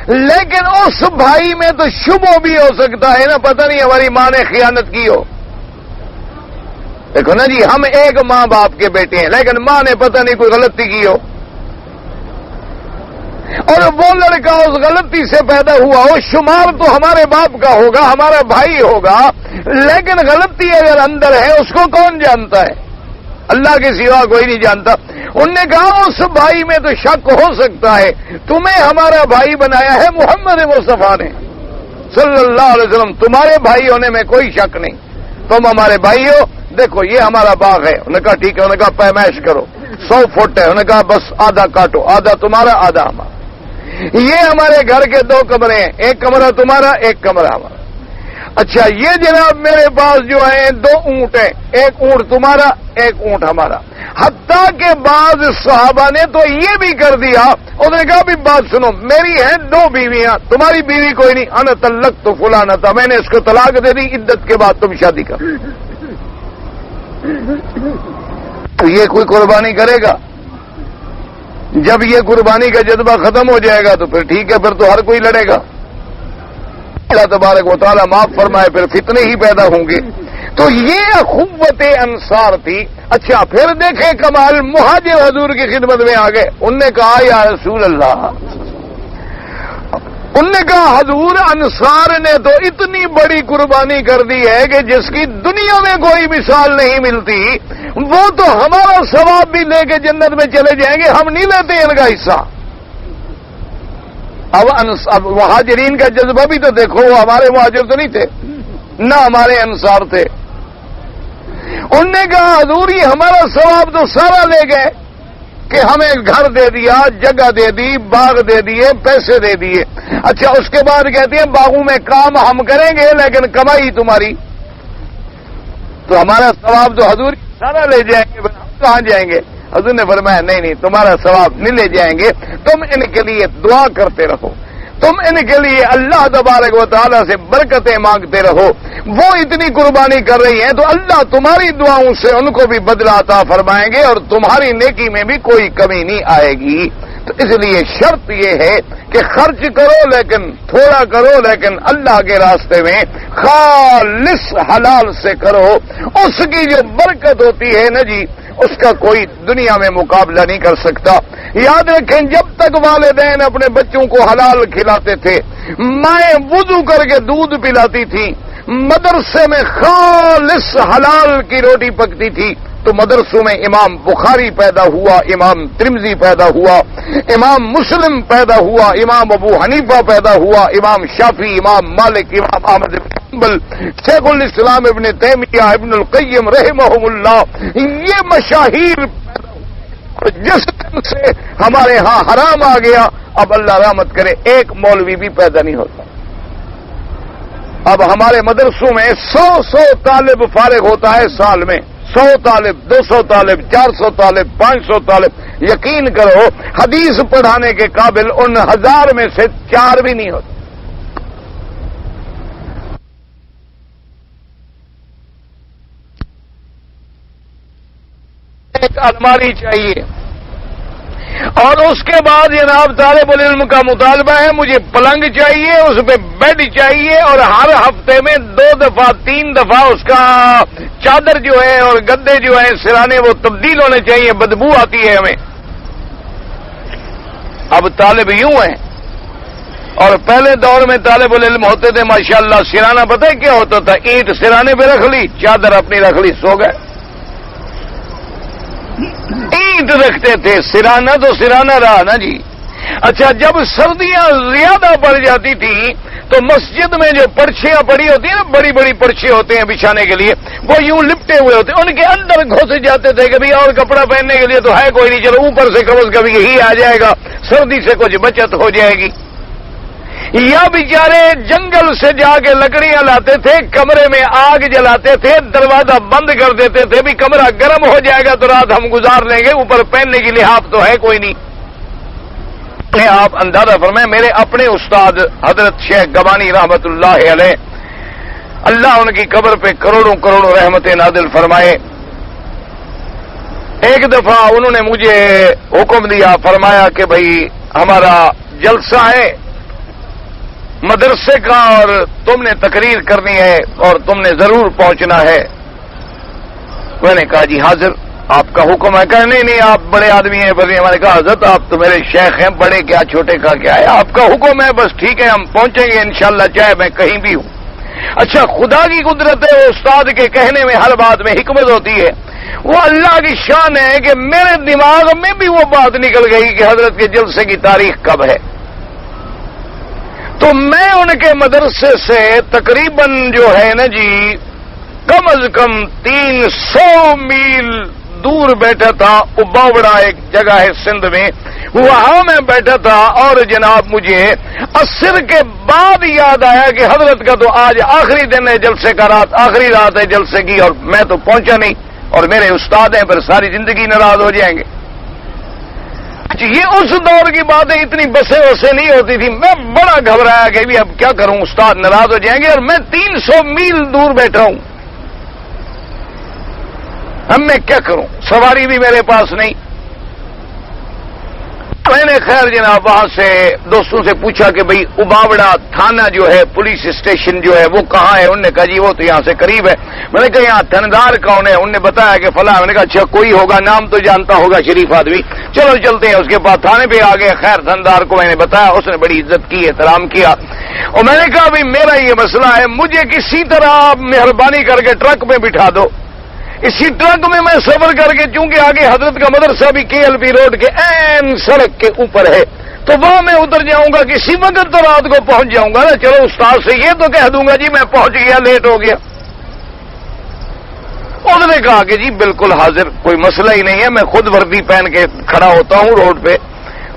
لیکن اس بھائی میں تو شبہ بھی ہو سکتا ہے نا، پتہ نہیں ہماری ماں نے خیانت کی ہو۔ دیکھو نا جی، ہم ایک ماں باپ کے بیٹے ہیں لیکن ماں نے پتہ نہیں کوئی غلطی کی ہو، اور وہ لڑکا اس غلطی سے پیدا ہوا ہو، شمار تو ہمارے باپ کا ہوگا، ہمارا بھائی ہوگا، لیکن غلطی اگر اندر ہے اس کو کون جانتا ہے؟ اللہ کے سوا کوئی نہیں جانتا۔ انہوں نے کہا اس بھائی میں تو شک ہو سکتا ہے، تمہیں ہمارا بھائی بنایا ہے محمد مصطفیٰ نے صلی اللہ علیہ وسلم، تمہارے بھائی ہونے میں کوئی شک نہیں، تم ہمارے بھائی ہو، دیکھو یہ ہمارا باغ ہے۔ انہوں نے کہا ٹھیک ہے، انہوں نے کہا پیمائش کرو، 100 فٹ ہے، انہوں نے کہا بس آدھا کاٹو، آدھا تمہارا آدھا ہمارا۔ یہ ہمارے گھر کے 2 کمرے ہیں، ایک کمرہ تمہارا ایک کمرہ ہمارا۔ اچھا یہ جناب میرے پاس جو ہیں 2 اونٹ ہیں، ایک اونٹ تمہارا ایک اونٹ ہمارا۔ حتیٰ کہ بعض صحابہ نے تو یہ بھی کر دیا، انہوں نے کہا بھی بات سنو، میری ہیں 2 بیویاں، تمہاری بیوی کوئی نہیں، انا طلقت تو فلانا تھا، میں نے اس کو طلاق دے دی، عدت کے بعد تم شادی کر۔ تو یہ کوئی قربانی کرے گا؟ جب یہ قربانی کا جذبہ ختم ہو جائے گا تو پھر ٹھیک ہے، پھر تو ہر کوئی لڑے گا۔ اللہ تبارک و تعالیٰ معاف فرمائے، پھر فتنے ہی پیدا ہوں گے۔ تو یہ اخوت انصار تھی۔ اچھا پھر دیکھیں کمال، مہاجر حضور کی خدمت میں آ گئے، انہوں نے کہا یا رسول اللہ، انہوں نے کہا حضور انصار نے تو اتنی بڑی قربانی کر دی ہے کہ جس کی دنیا میں کوئی مثال نہیں ملتی، وہ تو ہمارا ثواب بھی لے کے جنت میں چلے جائیں گے، ہم نہیں لیتے ان کا حصہ۔ اب مہاجرین کا جذبہ بھی تو دیکھو، وہ ہمارے مہاجر تو نہیں تھے، نہ ہمارے انصار تھے۔ انہوں نے کہا حضور یہ ہمارا ثواب تو سارا لے گئے کہ ہمیں گھر دے دیا، جگہ دے دی، باغ دے دیے، پیسے دے دیے۔ اچھا اس کے بعد کہتے ہیں باغوں میں کام ہم کریں گے لیکن کمائی تمہاری، تو ہمارا ثواب تو حضور سارا لے جائیں گے، ہم کہاں جائیں گے؟ حضور نے فرمایا نہیں تمہارا ثواب نہیں لے جائیں گے، تم ان کے لیے دعا کرتے رہو، تم ان کے لیے اللہ تبارک و تعالیٰ سے برکتیں مانگتے رہو، وہ اتنی قربانی کر رہی ہیں تو اللہ تمہاری دعاؤں سے ان کو بھی بدلہ عطا فرمائیں گے اور تمہاری نیکی میں بھی کوئی کمی نہیں آئے گی۔ تو اس لیے شرط یہ ہے کہ خرچ کرو لیکن تھوڑا کرو، لیکن اللہ کے راستے میں خالص حلال سے کرو، اس کی جو برکت ہوتی ہے نا جی، اس کا کوئی دنیا میں مقابلہ نہیں کر سکتا۔ یاد رکھیں جب تک والدین اپنے بچوں کو حلال کھلاتے تھے، مائیں وضو کر کے دودھ پلاتی تھی، مدرسے میں خالص حلال کی روٹی پکتی تھی، تو مدرسوں میں امام بخاری پیدا ہوا، امام ترمذی پیدا ہوا، امام مسلم پیدا ہوا، امام ابو حنیفہ پیدا ہوا، امام شافعی، امام مالک، امام احمد بن حنبل، شیخ الاسلام ابن تیمیہ، ابن القیم رحمہم اللہ، یہ مشاہیر پیدا ہوئے۔ جس دن سے ہمارے ہاں حرام آ گیا، اب اللہ رحمت کرے ایک مولوی بھی پیدا نہیں ہوتا۔ اب ہمارے مدرسوں میں 100 طالب فارغ ہوتا ہے سال میں، 100 طالب، 200 طالب، 400 طالب، 500 طالب۔ یقین کرو حدیث پڑھانے کے قابل ان 1000 میں سے 4 بھی نہیں ہوتے۔ ایک الماری چاہیے، اور اس کے بعد جناب طالب العلم کا مطالبہ ہے مجھے پلنگ چاہیے، اس پہ بیڈ چاہیے، اور ہر ہفتے میں 2 دفعہ 3 دفعہ اس کا چادر جو ہے اور گدے جو ہیں سرانے وہ تبدیل ہونے چاہیے، بدبو آتی ہے ہمیں۔ اب طالب یوں ہیں، اور پہلے دور میں طالب العلم ہوتے تھے ماشاءاللہ، سرانہ پتہ ہے کیا ہوتا تھا؟ اینٹ سرانے پہ رکھ لی، چادر اپنی رکھ لی، سو گئے۔ اینٹ رکھتے تھے، سرانہ تو سرانہ رہا نا جی۔ اچھا جب سردیاں زیادہ بڑھ جاتی تھیں تو مسجد میں جو پرچھیاں پڑی ہوتی ہیں نا، بڑی بڑی پرچھے ہوتے ہیں بچھانے کے لیے، وہ یوں لپٹے ہوئے ہوتے ہیں، ان کے اندر گھس جاتے تھے کہ اور کپڑا پہننے کے لیے تو ہے کوئی نہیں، چلو اوپر سے کم از کم یہی آ جائے گا، سردی سے کچھ بچت ہو جائے گی۔ یا بیچارے جنگل سے جا کے لکڑیاں لاتے تھے، کمرے میں آگ جلاتے تھے، دروازہ بند کر دیتے تھے، بھی کمرہ گرم ہو جائے گا تو رات ہم گزار لیں گے، اوپر پہننے کی لحاف تو ہے کوئی نہیں۔ آپ اندازہ فرمائیں، میرے اپنے استاد حضرت شیخ گبانی رحمت اللہ علیہ، اللہ ان کی قبر پہ کروڑوں کروڑوں رحمتیں نازل فرمائے، ایک دفعہ انہوں نے مجھے حکم دیا، فرمایا کہ بھائی ہمارا جلسہ ہے مدرسے کا اور تم نے تقریر کرنی ہے اور تم نے ضرور پہنچنا ہے۔ میں نے کہا جی حاضر، آپ کا حکم ہے؟ کہا نہیں آپ بڑے آدمی ہیں، بڑے۔ میں نے کہا حضرت آپ تو میرے شیخ ہیں، بڑے کیا چھوٹے کا کیا ہے، آپ کا حکم ہے، بس ٹھیک ہے ہم پہنچیں گے انشاءاللہ، چاہے میں کہیں بھی ہوں۔ اچھا خدا کی قدرت ہے، استاد کے کہنے میں ہر بات میں حکمت ہوتی ہے، وہ اللہ کی شان ہے کہ میرے دماغ میں بھی وہ بات نکل گئی کہ حضرت کے جلسے کی تاریخ کب ہے۔ تو میں ان کے مدرسے سے تقریباً جو ہے نا جی کم از کم 300 میل دور بیٹھا تھا، باوڑا ایک جگہ ہے سندھ میں، وہاں میں بیٹھا تھا، اور جناب مجھے عصر کے بعد یاد آیا کہ حضرت کا تو آج آخری دن ہے جلسے کا، رات آخری رات ہے جلسے کی، اور میں تو پہنچا نہیں، اور میرے استاد ہیں، پھر ساری زندگی ناراض ہو جائیں گے۔ یہ اس دور کی بات ہے، اتنی بسیں وسیں نہیں ہوتی تھی، میں بڑا گھبرایا کہ اب کیا کروں، استاد ناراض ہو جائیں گے، اور میں 300 میل دور بیٹھا ہوں، اب میں کیا کروں، سواری بھی میرے پاس نہیں۔ میں نے خیر جناب وہاں سے دوستوں سے پوچھا کہ بھئی اباوڑا تھانہ جو ہے، پولیس اسٹیشن جو ہے وہ کہاں ہے؟ انہوں نے کہا جی وہ تو یہاں سے قریب ہے۔ میں نے کہا یہاں تھندار کون ہے؟ انہوں نے بتایا کہ فلاں۔ میں نے کہا اچھا کوئی ہوگا، نام تو جانتا ہوگا شریف آدمی، چلو چلتے ہیں۔ اس کے بعد تھانے پہ آ گئے، خیر تھندار کو میں نے بتایا، اس نے بڑی عزت کی، احترام کیا، اور میں نے کہا بھئی میرا یہ مسئلہ ہے، مجھے کسی طرح آپ مہربانی کر کے ٹرک میں بٹھا دو، اسی ٹرک میں میں سفر کر کے، چونکہ آگے حضرت کا مدرسہ بھی KLP روڈ کے این سڑک کے اوپر ہے، تو وہاں میں اتر جاؤں گا، کسی وقت تو رات کو پہنچ جاؤں گا نا، چلو استاد سے یہ تو کہہ دوں گا جی میں پہنچ گیا، لیٹ ہو گیا۔ انہوں نے کہا کہ جی بالکل حاضر، کوئی مسئلہ ہی نہیں ہے، میں خود وردی پہن کے کھڑا ہوتا ہوں روڈ پہ۔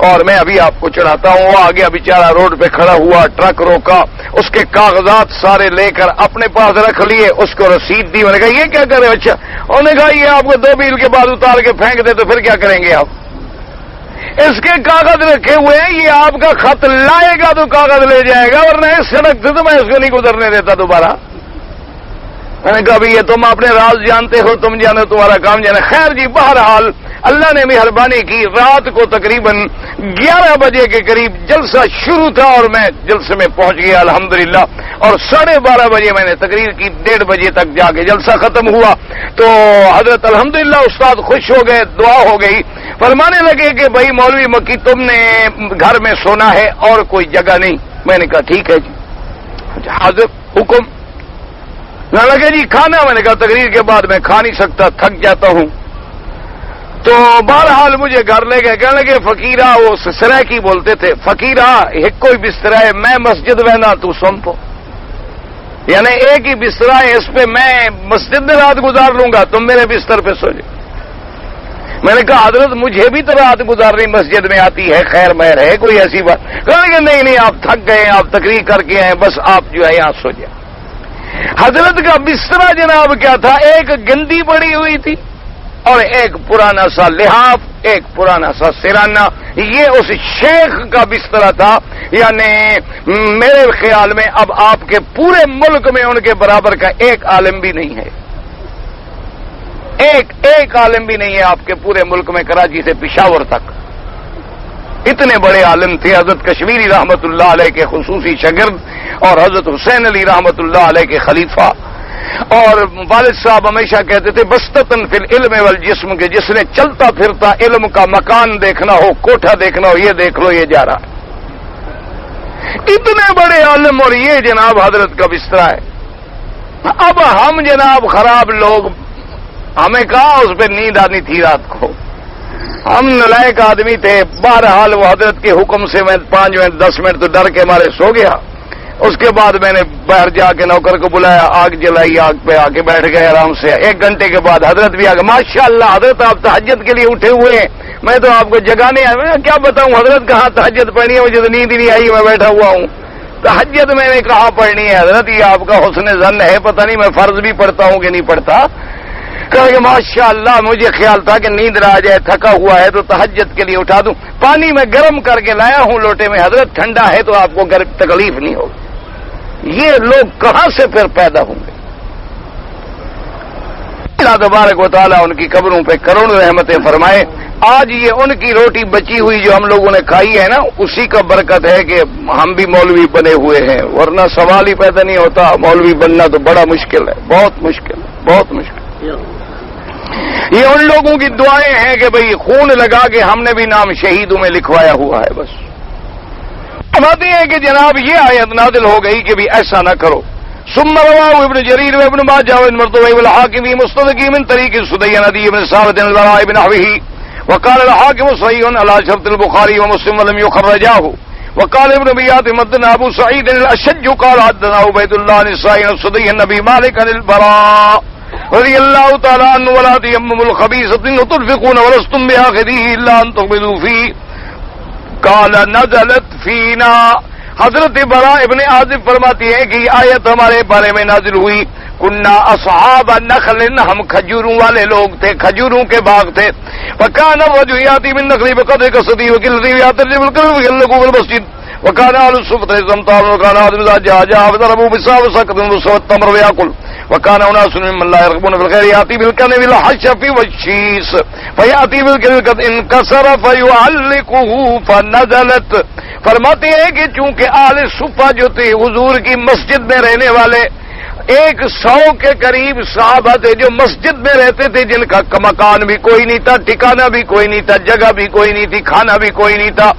اور میں ابھی آپ کو چڑھاتا ہوں. وہ آگیا بیچارہ روڈ پہ کھڑا ہوا, ٹرک روکا, اس کے کاغذات سارے لے کر اپنے پاس رکھ لیے, اس کو رسید دی. میں نے کہا یہ کیا کرے؟ اچھا. انہوں نے کہا یہ آپ کو 2 میل کے بعد اتار کے پھینک دے تو پھر کیا کریں گے آپ؟ اس کے کاغذ رکھے ہوئے ہیں, یہ آپ کا خط لائے گا تو کاغذ لے جائے گا, ورنہ اس سڑک سے تو میں اس کو نہیں گزرنے دیتا دوبارہ. میں نے کہا بھی یہ تم اپنے راز جانتے ہو, تم جانے تمہارا کام جانے. خیر جی, بہرحال اللہ نے مہربانی کی, رات کو تقریباً 11 بجے کے قریب جلسہ شروع تھا اور میں جلسے میں پہنچ گیا الحمدللہ. اور 12:30 بجے میں نے تقریر کی, 1:30 بجے تک جا کے جلسہ ختم ہوا. تو حضرت الحمدللہ استاد خوش ہو گئے, دعا ہو گئی. فرمانے لگے کہ بھائی مولوی مکی تم نے گھر میں سونا ہے اور کوئی جگہ نہیں. میں نے کہا ٹھیک ہے جی, حاضر حکم. نہ لگے جی کھانا. میں نے کہا تقریر کے بعد میں کھا نہیں سکتا, تھک جاتا ہوں. تو بہرحال مجھے گھر لے گئے. کہنے لگے فقیرہ, وہ سرائکی بولتے تھے, فقیرہ ایک کوئی بستر ہے, میں مسجد وہنا تو سنپو, یعنی ایک ہی بستر ہے, اس پہ میں مسجد میں رات گزار لوں گا, تم میرے بستر پہ سو جاؤ. میں نے کہا حضرت مجھے بھی تو رات گزارنی مسجد میں آتی ہے, خیر مہر ہے کوئی ایسی بات؟ کہنے لگے نہیں آپ تھک گئے, آپ تقریر کر کے آئے, بس آپ جو ہے یہاں سو جائیں. حضرت کا بستر جناب کیا تھا, ایک گندی پڑی ہوئی تھی اور ایک پرانا سا لحاف, ایک پرانا سا سرانہ. یہ اس شیخ کا بستر تھا. یعنی میرے خیال میں اب آپ کے پورے ملک میں ان کے برابر کا ایک عالم بھی نہیں ہے, ایک عالم بھی نہیں ہے آپ کے پورے ملک میں, کراچی سے پشاور تک. اتنے بڑے عالم تھے. حضرت کشمیری رحمت اللہ علیہ کے خصوصی شاگرد اور حضرت حسین علی رحمت اللہ علیہ کے خلیفہ. اور والد صاحب ہمیشہ کہتے تھے بستتن فی العلم والجسم, کے جس نے چلتا پھرتا علم کا مکان دیکھنا ہو, کوٹھا دیکھنا ہو, یہ دیکھ لو یہ جا رہا ہے. اتنے بڑے عالم اور یہ جناب حضرت کا بستر ہے. اب ہم جناب خراب لوگ, ہمیں کہا اس پہ نیند آنی تھی رات کو, ہم نالائق آدمی تھے. بہرحال وہ حضرت کے حکم سے میں 5 منٹ 10 منٹ تو ڈر کے مارے سو گیا. اس کے بعد میں نے باہر جا کے نوکر کو بلایا, آگ جلائی, آگ پہ آ کے بیٹھ گئے آرام سے. 1 گھنٹے کے بعد حضرت بھی آ گئے. ماشاء اللہ حضرت آپ تہجد کے لیے اٹھے ہوئے ہیں, میں تو آپ کو جگانے آیا. میں کیا بتاؤں حضرت کہاں تہجد پڑھنی ہے, مجھے تو نیند ہی نہیں آئی, میں بیٹھا ہوا ہوں. تہجد میں نے کہاں پڑھنی ہے حضرت, یہ آپ کا حسن ظن ہے, پتہ نہیں میں فرض بھی پڑھتا ہوں کہ نہیں پڑھتا. کہ ماشاء اللہ مجھے خیال تھا کہ نیند آ جائے, تھکا ہوا ہے تو تہجد کے لیے اٹھا دوں. پانی میں گرم کر کے لایا ہوں لوٹے میں, حضرت ٹھنڈا ہے تو آپ کو تکلیف نہیں ہوگی. یہ لوگ کہاں سے پھر پیدا ہوں گے؟ اللہ تبارک و تعالیٰ ان کی قبروں پہ کروڑوں رحمتیں فرمائے. آج یہ ان کی روٹی بچی ہوئی جو ہم لوگوں نے کھائی ہے نا, اسی کا برکت ہے کہ ہم بھی مولوی بنے ہوئے ہیں, ورنہ سوال ہی پیدا نہیں ہوتا. مولوی بننا تو بڑا مشکل ہے, بہت مشکل ہے, بہت مشکل. یہ ان لوگوں کی دعائیں ہیں کہ بھئی خون لگا کے ہم نے بھی نام شہیدوں میں لکھوایا ہوا ہے. بس فرماتے ہیں کہ جناب یہ آیت نازل ہو گئی کہ بھی ایسا نہ کرو. ثم رواه ابن جرير وابن ماجه وابن مرتضى والحاكم في مستدرك من طريق سدي ندي بن ثابت البراء بن نحوه وقال الحاكم صحيح على شرط البخاري ومسلم ولم يخرجاه. وقال ابن بيات مدنا ابو سعيد الاشج قال حدثنا عبيد الله النسائي الصدي النبي مالك عن البراء رضي الله تعالى عنه ولا تيمموا الخبيثة وتنفقون ولستم بآخذه الا ان تقبضوا فيه قال نزلت فينا. حضرت براء ابن عازب فرماتی ہے کہ یہ آیت ہمارے بارے میں نازل ہوئی. کننا اصحاب نخل, ہم کھجوروں والے لوگ تھے, کھجوروں کے باغ تھے. وکان الرجل یاتی من نخل بقدر قصدی وکلتی یاترجم القلب وکلکو بالمسجد وكان اهل الصفه يزمطون وكان هذا اذا جاء فضربوا بالساو سكت وسوى التمر وياكل وكان اناس ممن لا يرغبون في الخير ياتي بالكنب الحشف والشيس فياتي بالكنب قد انكسر فيعلقه فنزلت. فرماتے ہیں کہ چونکہ اہل صفہ جو تھے حضور کی مسجد میں رہنے والے 100 کے قریب صحابہ تھے جو مسجد میں رہتے تھے, جن کا مکان بھی کوئی نہیں تھا, ٹھکانہ بھی کوئی نہیں تھا, جگہ بھی کوئی نہیں تھی, کھانا بھی کوئی نہیں تھا.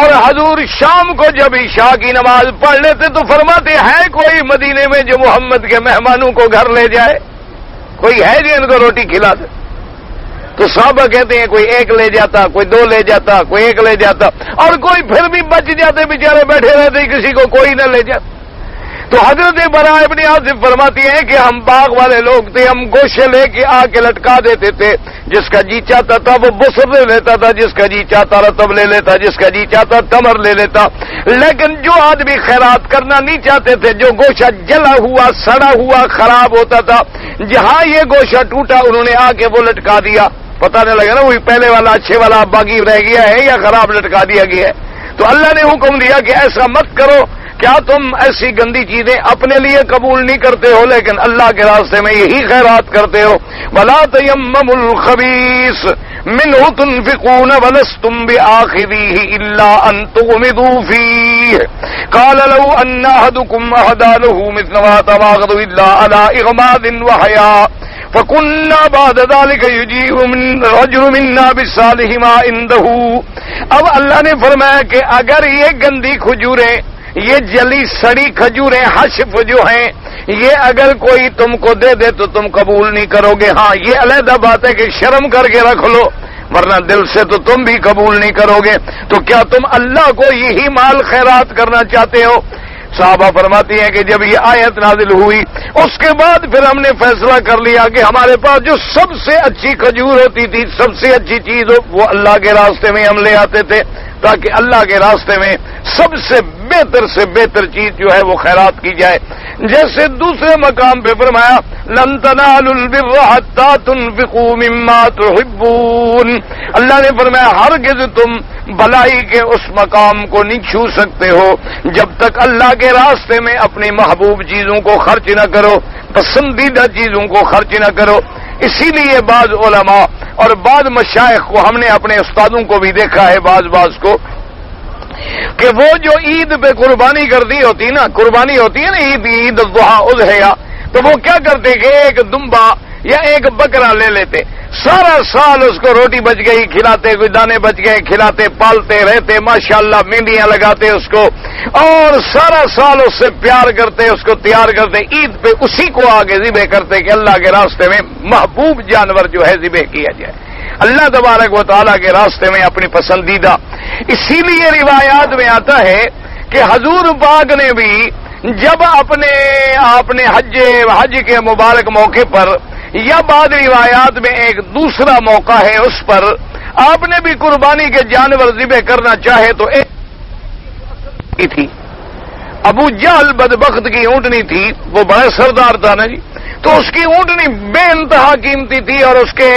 اور حضور شام کو جب عشاء کی نماز پڑھ لیتے تو فرماتے ہے کوئی مدینے میں جو محمد کے مہمانوں کو گھر لے جائے, کوئی ہے جو ان کو روٹی کھلا دے؟ تو صحابہ کہتے ہیں کوئی 1 لے جاتا, کوئی 2 لے جاتا, کوئی 1 لے جاتا, اور کوئی پھر بھی بچ جاتے, بیچارے بیٹھے رہتے, کسی کو کوئی نہ لے جاتا. تو حضرت براء ابن عازب فرماتی ہیں کہ ہم باغ والے لوگ تھے، ہم گوشے لے کے آ کے لٹکا دیتے تھے، جس کا جی چاہتا تھا وہ بسر لے لیتا تھا، جس کا جی چاہتا رطب لے لیتا، جس کا جی چاہتا تمر لے لیتا، لیکن جو آدمی خیرات کرنا نہیں چاہتے تھے، جو گوشہ جلا ہوا سڑا ہوا خراب ہوتا تھا، جہاں یہ گوشہ ٹوٹا انہوں نے آ کے وہ لٹکا دیا، پتہ نہیں لگا نا وہی پہلے والا اچھے والا باقی رہ گیا ہے یا خراب لٹکا دیا گیا ہے۔ تو اللہ نے حکم دیا کہ ایسا مت کرو، کیا تم ایسی گندی چیزیں اپنے لیے قبول نہیں کرتے ہو لیکن اللہ کے راستے میں یہی خیرات کرتے ہو؟ وَلَا تَيَمَّمُوا الْخَبِيثَ مِنْهُ تُنْفِقُونَ وَلَسْتُمْ بِآخِذِيهِ إِلَّا أَن تُغْمِضُوا فِيهِ قَالَ لَوْ أَنَّ أَحَدَكُمْ أَهْدَىٰ لَهُ مِثْلَ مَا تَبَاغَضُ إِلَّا عَلَىٰ إِغْمَاضٍ وَحَيَاءٍ فَكُنَّا بَعْدَ ذَلِكَ يُجِيرُ مِنْ رَجُلٌ مِنَّا بِالصَّالِحِ مَا عِندَهُ۔ اب اللہ نے فرمایا کہ اگر یہ گندی کھجوریں، یہ جلی سڑی کھجوریں حشف جو ہیں، یہ اگر کوئی تم کو دے دے تو تم قبول نہیں کرو گے۔ ہاں یہ علیحدہ بات ہے کہ شرم کر کے رکھ لو، ورنہ دل سے تو تم بھی قبول نہیں کرو گے۔ تو کیا تم اللہ کو یہی مال خیرات کرنا چاہتے ہو؟ صحابہ فرماتی ہیں کہ جب یہ آیت نازل ہوئی اس کے بعد پھر ہم نے فیصلہ کر لیا کہ ہمارے پاس جو سب سے اچھی کھجور ہوتی تھی، سب سے اچھی چیز ہو، وہ اللہ کے راستے میں ہم لے آتے تھے، تاکہ اللہ کے راستے میں سب سے بہتر چیز جو ہے وہ خیرات کی جائے۔ جیسے دوسرے مقام پہ فرمایا لن تنالوا البر حتى تنفقوا مما تحبون، اللہ نے فرمایا ہرگز تم بھلائی کے اس مقام کو نہیں چھو سکتے ہو جب تک اللہ کے راستے میں اپنی محبوب چیزوں کو خرچ نہ کرو، پسندیدہ چیزوں کو خرچ نہ کرو۔ اسی لیے بعض علماء اور بعض مشائخ کو ہم نے اپنے استادوں کو بھی دیکھا ہے، بعض کو، کہ وہ جو عید پہ قربانی کرتی ہوتی نا، قربانی ہوتی ہے نا عید الضحیٰ اضحیہ، تو وہ کیا کرتے کہ ایک دمبا یا ایک بکرا لے لیتے، سارا سال اس کو روٹی بچ گئی کھلاتے، کوئی دانے بچ گئے کھلاتے، پالتے رہتے، ماشاءاللہ مہندیاں لگاتے اس کو، اور سارا سال اس سے پیار کرتے، اس کو تیار کرتے، عید پہ اسی کو آگے ذبح کرتے کہ اللہ کے راستے میں محبوب جانور جو ہے ذبح کیا جائے اللہ تبارک و تعالیٰ کے راستے میں اپنی پسندیدہ۔ اسی لیے روایات میں آتا ہے کہ حضور پاک نے بھی جب اپنے حج کے مبارک موقع پر، یا بعد روایات میں ایک دوسرا موقع ہے اس پر، آپ نے بھی قربانی کے جانور ذبح کرنا چاہے تو ایک تھی ابو جہل بدبخت کی اونٹنی تھی، وہ بڑا سردار تھا نا جی، تو اس کی اونٹنی بے انتہا قیمتی تھی اور اس کے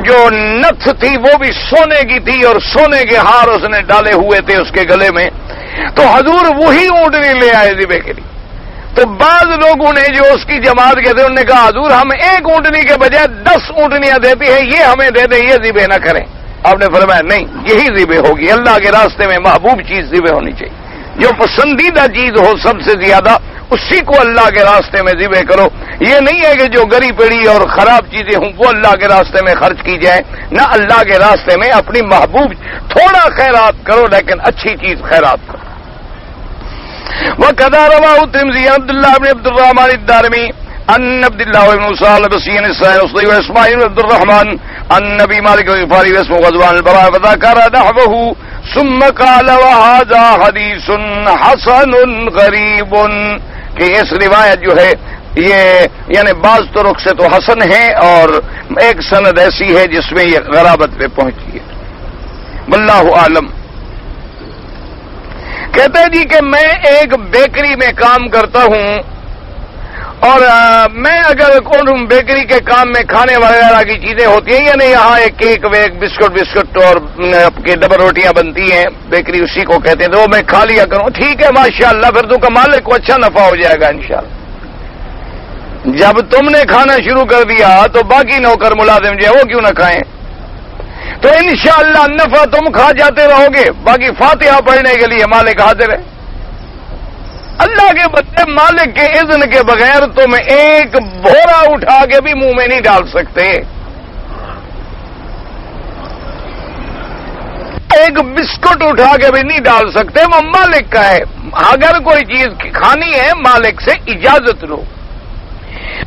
جو نتھ تھی وہ بھی سونے کی تھی اور سونے کے ہار اس نے ڈالے ہوئے تھے اس کے گلے میں، تو حضور وہی اونٹنی لے آئے ذبح کے لیے۔ تو بعض لوگوں نے جو اس کی جماعت کے تھے انہوں نے کہا حضور ہم ایک اونٹنی کے بجائے 10 اونٹنیاں دیتی ہیں، یہ ہمیں دے دیں، یہ ذبح نہ کریں۔ آپ نے فرمایا نہیں، یہی ذبح ہوگی، اللہ کے راستے میں محبوب چیز ذبح ہونی چاہیے، جو پسندیدہ چیز ہو سب سے زیادہ اسی کو اللہ کے راستے میں ذبح کرو۔ یہ نہیں ہے کہ جو گری پڑی اور خراب چیزیں ہوں وہ اللہ کے راستے میں خرچ کی جائے، نہ اللہ کے راستے میں اپنی محبوب تھوڑا خیرات کرو لیکن اچھی چیز خیرات کرو۔ وَقَدْ رَوَاهُ التِّرْمِذِيُّ عَنْ عبد الله بن عبد الرحمن الدارمي عن عبد الله بن موسى البصري السائل واسماعيل بن عبد الرحمن عن نبي مالك الغفاري واسمه غزوان البراء فذكر نحوه ثم قال وهذا حديث حسن غريب، کہ اس روایت جو ہے یہ یعنی بعض طرق سے تو حسن ہے اور ایک سند ایسی ہے جس میں یہ غرابت پہ پہنچی ہے۔ واللہ عالم۔ کہتے ہیں جی کہ میں ایک بیکری میں کام کرتا ہوں اور میں اگر بیکری کے کام میں کھانے وغیرہ کی چیزیں ہوتی ہیں یعنی یہاں ایک کیک ویک بسکٹ اور ڈبل روٹیاں بنتی ہیں، بیکری اسی کو کہتے ہیں، تو وہ میں کھا لیا کروں، ٹھیک ہے ماشاءاللہ، پھر تو مالک کو اچھا نفع ہو جائے گا انشاءاللہ۔ جب تم نے کھانا شروع کر دیا تو باقی نوکر ملازم جو ہے وہ کیوں نہ کھائیں؟ تو انشاءاللہ نفع تم کھا جاتے رہو گے، باقی فاتحہ پڑھنے کے لیے مالک حاضر ہے۔ اللہ کے بندے مالک کے اذن کے بغیر تم ایک بھورا اٹھا کے بھی منہ میں نہیں ڈال سکتے، ایک بسکٹ اٹھا کے بھی نہیں ڈال سکتے، وہ مالک کا ہے۔ اگر کوئی چیز کھانی ہے مالک سے اجازت لو،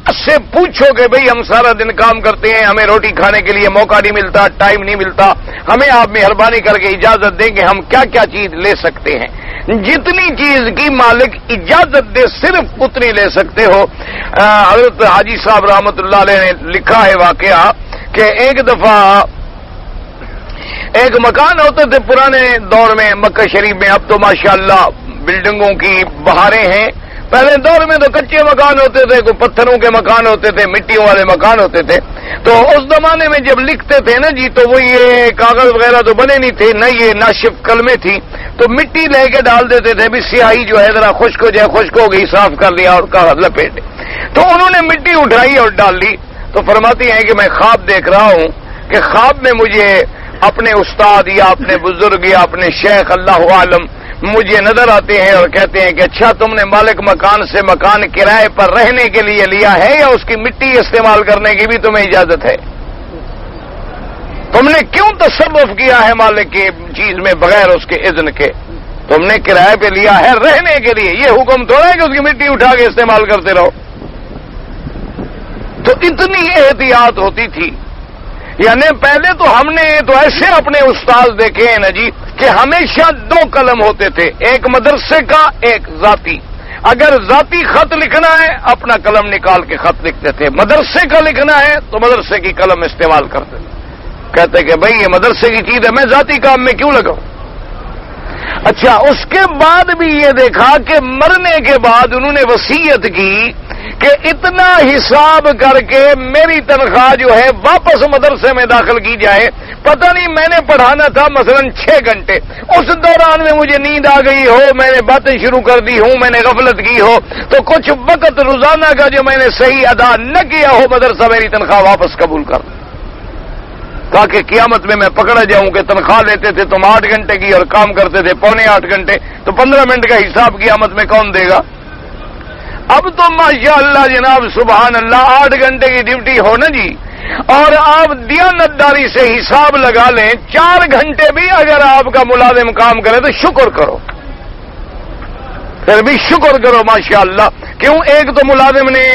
اس سے پوچھو کہ بھئی ہم سارا دن کام کرتے ہیں، ہمیں روٹی کھانے کے لیے موقع نہیں ملتا، ٹائم نہیں ملتا، ہمیں آپ مہربانی کر کے اجازت دیں کہ ہم کیا کیا چیز لے سکتے ہیں۔ جتنی چیز کی مالک اجازت دے صرف اتنی لے سکتے ہو. حضرت حاجی صاحب رحمت اللہ علیہ نے لکھا ہے واقعہ کہ ایک دفعہ ایک مکان ہوتے تھے پرانے دور میں مکہ شریف میں. اب تو ماشاءاللہ بلڈنگوں کی بہاریں ہیں. پہلے دور میں تو کچے مکان ہوتے تھے, کوئی پتھروں کے مکان ہوتے تھے, مٹیوں والے مکان ہوتے تھے. تو اس زمانے میں جب لکھتے تھے نا جی, تو وہ یہ کاغذ وغیرہ تو بنے نہیں تھے, نہ یہ ناشف قلمیں تھی, تو مٹی لے کے ڈال دیتے تھے بھی سیاہی جو ہے ذرا خشک ہو جائے, خشک ہو گئی صاف کر لیا اور کاغذ لپیٹے. تو انہوں نے مٹی اٹھائی اور ڈال لی. تو فرماتی ہیں کہ میں خواب دیکھ رہا ہوں کہ خواب میں مجھے اپنے استاد یا اپنے بزرگ یا اپنے شیخ اللہ عالم مجھے نظر آتے ہیں اور کہتے ہیں کہ اچھا تم نے مالک مکان سے مکان کرائے پر رہنے کے لیے لیا ہے یا اس کی مٹی استعمال کرنے کی بھی تمہیں اجازت ہے؟ تم نے کیوں تصرف کیا ہے مالک کی چیز میں بغیر اس کے اذن کے؟ تم نے کرائے پہ لیا ہے رہنے کے لیے, یہ حکم تھوڑا ہے کہ اس کی مٹی اٹھا کے استعمال کرتے رہو. تو اتنی احتیاط ہوتی تھی. یعنی پہلے تو ہم نے تو ایسے اپنے استاد دیکھے ہیں نا جی کہ ہمیشہ 2 قلم ہوتے تھے, ایک مدرسے کا ایک ذاتی. اگر ذاتی خط لکھنا ہے اپنا قلم نکال کے خط لکھتے تھے, مدرسے کا لکھنا ہے تو مدرسے کی قلم استعمال کرتے تھے. کہتے کہ بھائی یہ مدرسے کی چیز ہے, میں ذاتی کام میں کیوں لگاؤں. اچھا, اس کے بعد بھی یہ دیکھا کہ مرنے کے بعد انہوں نے وصیت کی کہ اتنا حساب کر کے میری تنخواہ جو ہے واپس مدرسے میں داخل کی جائے. پتہ نہیں میں نے پڑھانا تھا مثلا 6 گھنٹے, اس دوران میں مجھے نیند آ گئی ہو, میں نے باتیں شروع کر دی ہوں, میں نے غفلت کی ہو, تو کچھ وقت روزانہ کا جو میں نے صحیح ادا نہ کیا ہو, مدرسہ میری تنخواہ واپس قبول کر, تاکہ قیامت میں میں پکڑا جاؤں کہ تنخواہ لیتے تھے تم 8 گھنٹے کی اور کام کرتے تھے 7.25 گھنٹے, تو 15 منٹ کا حساب قیامت میں کون دے گا؟ اب تو ماشاءاللہ جناب سبحان اللہ 8 گھنٹے کی ڈیوٹی ہو نا جی, اور آپ دیانتداری سے حساب لگا لیں 4 گھنٹے بھی اگر آپ کا ملازم کام کرے تو شکر کرو, پھر بھی شکر کرو ماشاءاللہ. کیوں؟ ایک تو ملازم نے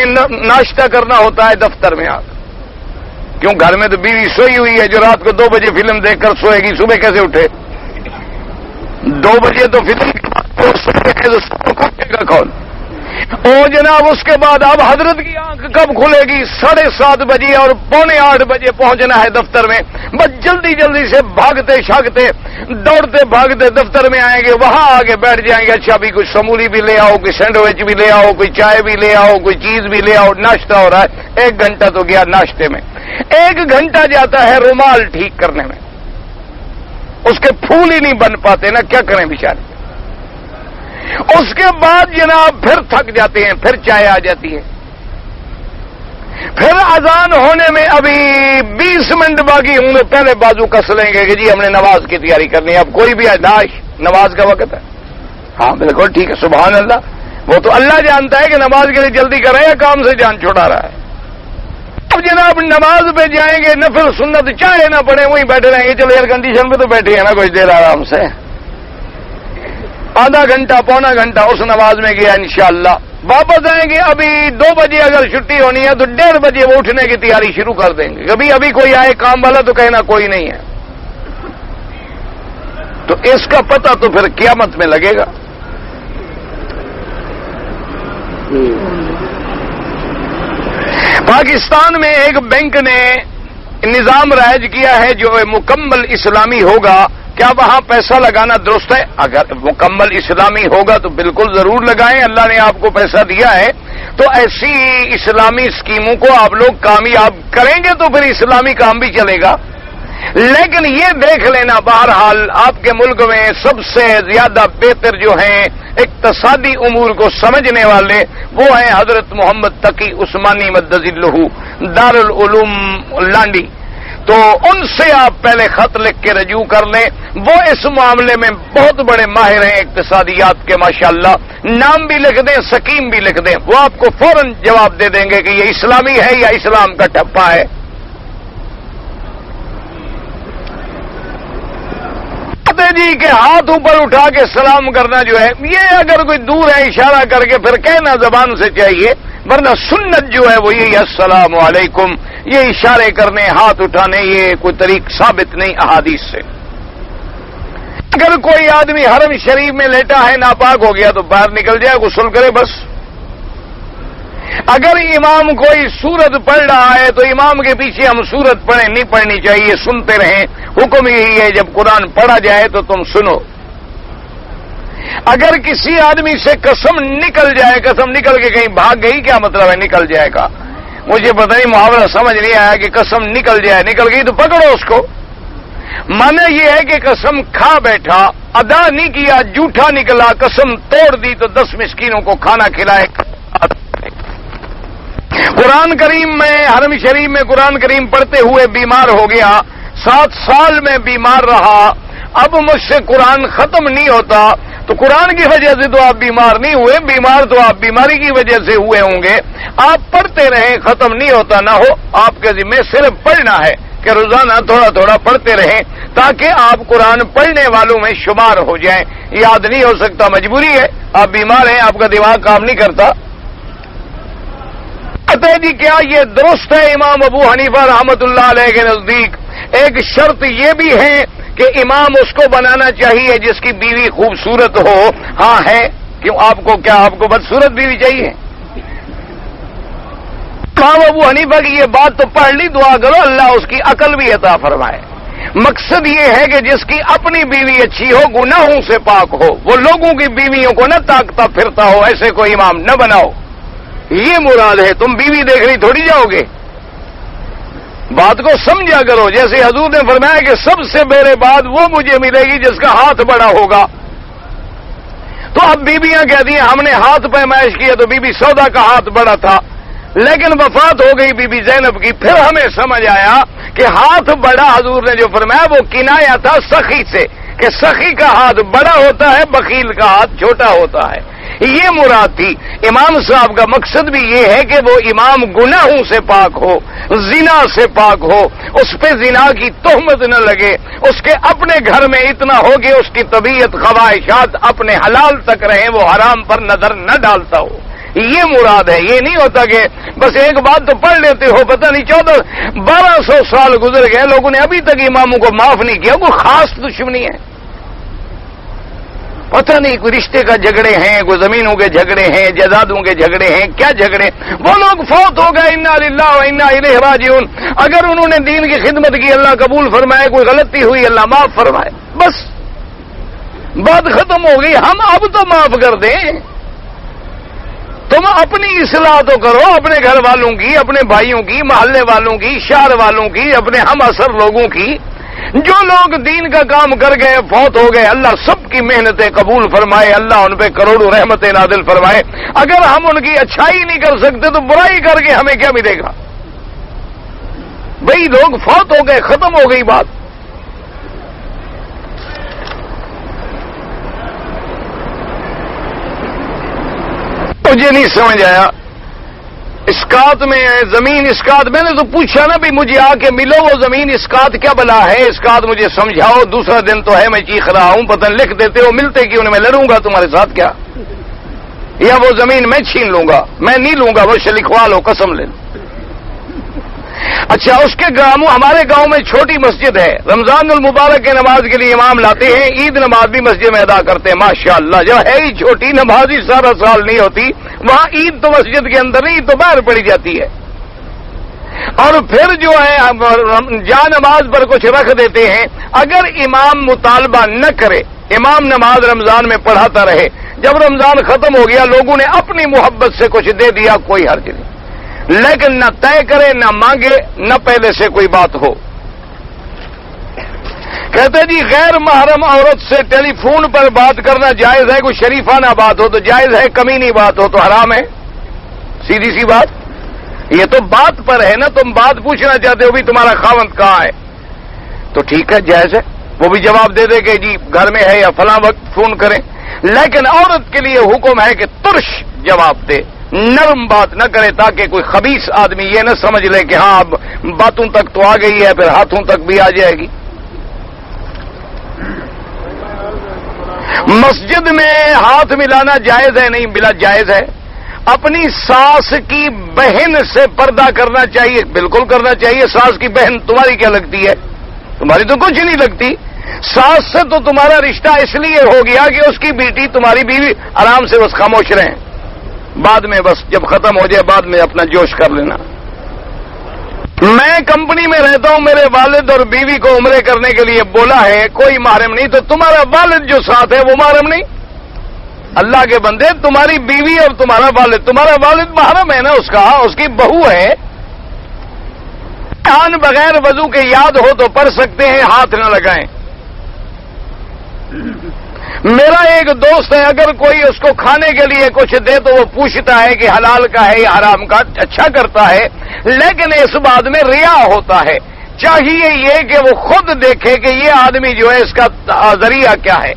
ناشتہ کرنا ہوتا ہے دفتر میں آ کر, کیوں گھر میں تو بیوی سوئی ہوئی ہے جو رات کو 2 بجے فلم دیکھ کر سوئے گی, صبح کیسے اٹھے؟ 2 بجے تو فلم اٹھے گا کون؟ او جناب اس کے بعد اب حضرت کی آنکھ کب کھلے گی؟ 7:30 بجے اور 7:45 بجے پہنچنا ہے دفتر میں. بس جلدی جلدی سے بھاگتے شاگتے دوڑتے بھاگتے دفتر میں آئیں گے, وہاں آگے بیٹھ جائیں گے. اچھا بھی کچھ سمولی بھی لے آؤ, کوئی سینڈوچ بھی لے آؤ, کوئی چائے بھی لے آؤ, کوئی چیز بھی لے آؤ, ناشتہ ہو رہا ہے. 1 گھنٹہ تو گیا ناشتے میں, 1 گھنٹہ جاتا ہے رومال ٹھیک کرنے میں, اس کے پھول ہی نہیں بن پاتے نا, کیا کریں بیچارے. اس کے بعد جناب پھر تھک جاتے ہیں, پھر چائے آ جاتی ہے, پھر اذان ہونے میں ابھی 20 منٹ باقی ہوں گے, پہلے بازو کس لیں گے کہ جی ہم نے نماز کی تیاری کرنی ہے. اب کوئی بھی اداش نماز کا وقت ہے, ہاں بالکل ٹھیک ہے سبحان اللہ, وہ تو اللہ جانتا ہے کہ نماز کے لیے جلدی کر رہا ہے یا کام سے جان چھوڑا رہا ہے. اب جناب نماز پہ جائیں گے, نفل سنت چاہے نہ پڑے وہیں بیٹھے رہیں گے. چلو ایئر کنڈیشن پہ تو بیٹھے ہیں نا کچھ دیر آرام سے, آدھا گھنٹہ 1.25 گھنٹہ اس نماز میں گیا انشاءاللہ. واپس آئیں گے ابھی 2 بجے اگر چھٹی ہونی ہے تو 1:30 بجے وہ اٹھنے کی تیاری شروع کر دیں گے. ابھی کوئی آئے کام والا تو کہنا کوئی نہیں ہے, تو اس کا پتہ تو پھر قیامت میں لگے گا. پاکستان میں ایک بینک نے نظام رائج کیا ہے جو مکمل اسلامی ہوگا. کیا وہاں پیسہ لگانا درست ہے؟ اگر مکمل اسلامی ہوگا تو بالکل ضرور لگائیں. اللہ نے آپ کو پیسہ دیا ہے تو ایسی اسلامی اسکیموں کو آپ لوگ کامیاب کریں گے تو پھر اسلامی کام بھی چلے گا. لیکن یہ دیکھ لینا بہرحال آپ کے ملک میں سب سے زیادہ بہتر جو ہیں اقتصادی امور کو سمجھنے والے وہ ہیں حضرت محمد تقی عثمانی مدظ اللہ دارالعلوم لانڈی. تو ان سے آپ پہلے خط لکھ کے رجوع کر لیں, وہ اس معاملے میں بہت بڑے ماہر ہیں اقتصادیات کے ماشاءاللہ. نام بھی لکھ دیں, سکیم بھی لکھ دیں, وہ آپ کو فوراً جواب دے دیں گے کہ یہ اسلامی ہے یا اسلام کا ٹھپا ہے. جی کہ ہاتھ اوپر اٹھا کے سلام کرنا جو ہے یہ اگر کوئی دور ہے اشارہ کر کے پھر کہنا زبان سے چاہیے, ورنہ سنت جو ہے وہ یہی السلام علیکم, یہ اشارے کرنے ہاتھ اٹھانے یہ کوئی طریق ثابت نہیں احادیث سے. اگر کوئی آدمی حرم شریف میں لیٹا ہے ناپاک ہو گیا تو باہر نکل جائے, غسل کرے بس. اگر امام کوئی سورت پڑھ رہا ہے تو امام کے پیچھے ہم سورت پڑھیں, نہیں پڑھنی چاہیے, سنتے رہیں. حکم یہی ہے جب قرآن پڑھا جائے تو تم سنو. اگر کسی آدمی سے قسم نکل جائے, قسم نکل کے کہیں بھاگ گئی, کیا مطلب ہے نکل جائے گا؟ مجھے پتہ نہیں, محاورہ سمجھ نہیں آیا کہ قسم نکل جائے. نکل گئی تو پکڑو اس کو. مانا یہ ہے کہ قسم کھا بیٹھا, ادا نہیں کیا, جھوٹا نکلا, قسم توڑ دی تو 10 مسکینوں کو کھانا کھلائے. قرآن کریم میں, حرم شریف میں قرآن کریم پڑھتے ہوئے بیمار ہو گیا, 7 سال میں بیمار رہا, اب مجھ سے قرآن ختم نہیں ہوتا. تو قرآن کی وجہ سے تو آپ بیمار نہیں ہوئے, بیمار تو آپ بیماری کی وجہ سے ہوئے ہوں گے. آپ پڑھتے رہیں, ختم نہیں ہوتا نہ ہو. آپ کے ذمہ صرف پڑھنا ہے کہ روزانہ تھوڑا تھوڑا پڑھتے رہیں تاکہ آپ قرآن پڑھنے والوں میں شمار ہو جائیں. یاد نہیں ہو سکتا, مجبوری ہے, آپ بیمار ہیں, آپ کا دماغ کام نہیں کرتا. جی کیا یہ درست ہے؟ امام ابو حنیفہ رحمت اللہ علیہ کے نزدیک ایک شرط یہ بھی ہے کہ امام اس کو بنانا چاہیے جس کی بیوی خوبصورت ہو. ہاں ہے, کیوں آپ کو کیا آپ کو بدصورت بیوی چاہیے؟ امام ابو حنیفہ کی یہ بات تو پڑھ لی, دعا کرو اللہ اس کی عقل بھی عطا فرمائے. مقصد یہ ہے کہ جس کی اپنی بیوی اچھی ہو, گناہوں سے پاک ہو, وہ لوگوں کی بیویوں کو نہ تاکتا پھرتا ہو, ایسے کوئی امام نہ بناؤ. یہ مراد ہے. تم بیوی دیکھنے تھوڑی جاؤ گے, بات کو سمجھا کرو. جیسے حضور نے فرمایا کہ سب سے میرے بعد وہ مجھے ملے گی جس کا ہاتھ بڑا ہوگا. تو اب بیویاں کہتی ہیں ہم نے ہاتھ پیمائش کیا تو بی بی سودا کا ہاتھ بڑا تھا, لیکن وفات ہو گئی بی بی زینب کی. پھر ہمیں سمجھ آیا کہ ہاتھ بڑا حضور نے جو فرمایا وہ کنایا تھا سخی سے, کہ سخی کا ہاتھ بڑا ہوتا ہے, بخیل کا ہاتھ چھوٹا ہوتا ہے. یہ مراد تھی. امام صاحب کا مقصد بھی یہ ہے کہ وہ امام گناہوں سے پاک ہو, زنا سے پاک ہو, اس پہ زنا کی تہمت نہ لگے, اس کے اپنے گھر میں اتنا ہو کہ اس کی طبیعت خواہشات اپنے حلال تک رہیں, وہ حرام پر نظر نہ ڈالتا ہو. یہ مراد ہے. یہ نہیں ہوتا کہ بس ایک بات تو پڑھ لیتے ہو, پتہ نہیں 1200 سال گزر گئے, لوگوں نے ابھی تک اماموں کو معاف نہیں کیا. کوئی خاص دشمنی ہے, پتہ نہیں کوئی رشتے کا جھگڑے ہیں, کوئی زمینوں کے جھگڑے ہیں, جائیدادوں کے جھگڑے ہیں, کیا جھگڑے. وہ لوگ فوت ہو گئے, انا للہ و انا الیہ راجعون. اگر انہوں نے دین کی خدمت کی اللہ قبول فرمائے, کوئی غلطی ہوئی اللہ معاف فرمائے, بس بات ختم ہو گئی. ہم اب تو معاف کر دیں. تم اپنی اصلاح تو کرو, اپنے گھر والوں کی, اپنے بھائیوں کی, محلے والوں کی, شہر والوں کی, اپنے ہم اثر لوگوں کی. جو لوگ دین کا کام کر گئے, فوت ہو گئے, اللہ سب کی محنتیں قبول فرمائے, اللہ ان پہ کروڑوں رحمتیں نازل فرمائے. اگر ہم ان کی اچھائی نہیں کر سکتے تو برائی کر کے ہمیں کیا ملے گا؟ بھئی لوگ فوت ہو گئے, ختم ہو گئی بات. مجھے نہیں سمجھ آیا. اسکات میں زمین اسکات, میں نے تو پوچھا نا بھی مجھے آ کے ملو, وہ زمین اسکات کیا بلا ہے, اسکات مجھے سمجھاؤ. دوسرا دن تو ہے میں چیخ رہا ہوں, پتہ لکھ دیتے ہو, ملتے کیوں نہیں, میں لڑوں گا تمہارے ساتھ کیا, یا وہ زمین میں چھین لوں گا؟ میں نہیں لوں گا, وہ سے لکھوا لو, قسم لے لو. اچھا, اس کے گاؤں, ہمارے گاؤں میں چھوٹی مسجد ہے, رمضان المبارک کے نماز کے لیے امام لاتے ہیں, عید نماز بھی مسجد میں ادا کرتے ہیں. ماشاءاللہ, جو ہے ہی چھوٹی, نماز ہی سارا سال نہیں ہوتی, وہاں عید تو مسجد کے اندر نہیں, عید تو باہر پڑی جاتی ہے. اور پھر جو ہے جا نماز پر کچھ رکھ دیتے ہیں. اگر امام مطالبہ نہ کرے, امام نماز رمضان میں پڑھاتا رہے, جب رمضان ختم ہو گیا لوگوں نے اپنی محبت سے کچھ دے دیا, کوئی حرج نہیں, لیکن نہ طے کرے, نہ مانگے, نہ پہلے سے کوئی بات ہو. کہتے جی غیر محرم عورت سے ٹیلی فون پر بات کرنا جائز ہے, کوئی شریفانہ بات ہو تو جائز ہے, کمینی بات ہو تو حرام ہے. سیدھی سی بات. یہ تو بات پر ہے نا, تم بات پوچھنا چاہتے ہو بھی تمہارا خاوند کہاں ہے, تو ٹھیک ہے, جائز ہے. وہ بھی جواب دے دے کہ جی گھر میں ہے یا فلاں وقت فون کریں. لیکن عورت کے لیے حکم ہے کہ ترش جواب دے, نرم بات نہ کرے, تاکہ کوئی خبیث آدمی یہ نہ سمجھ لے کہ ہاں اب باتوں تک تو آ گئی ہے, پھر ہاتھوں تک بھی آ جائے گی. مسجد میں ہاتھ ملانا جائز ہے نہیں؟ بلا جائز ہے. اپنی ساس کی بہن سے پردہ کرنا چاہیے, بالکل کرنا چاہیے. ساس کی بہن تمہاری کیا لگتی ہے؟ تمہاری تو کچھ نہیں لگتی. ساس سے تو تمہارا رشتہ اس لیے ہو گیا کہ اس کی بیٹی تمہاری بیوی، آرام سے بس خاموش رہیں، بعد میں بس جب ختم ہو جائے بعد میں اپنا جوش کر لینا۔ میں کمپنی میں رہتا ہوں، میرے والد اور بیوی کو عمرے کرنے کے لیے بولا ہے، کوئی محرم نہیں، تو تمہارا والد جو ساتھ ہے وہ محرم نہیں؟ اللہ کے بندے، تمہاری بیوی اور تمہارا والد محرم ہے نا، اس کی بہو ہے۔ آن بغیر وضو کے یاد ہو تو پڑھ سکتے ہیں، ہاتھ نہ لگائیں۔ میرا ایک دوست ہے، اگر کوئی اس کو کھانے کے لیے کچھ دے تو وہ پوچھتا ہے کہ حلال کا ہے یا حرام کا، اچھا کرتا ہے، لیکن اس بات میں ریا ہوتا ہے۔ چاہیے یہ کہ وہ خود دیکھے کہ یہ آدمی جو ہے اس کا ذریعہ کیا ہے،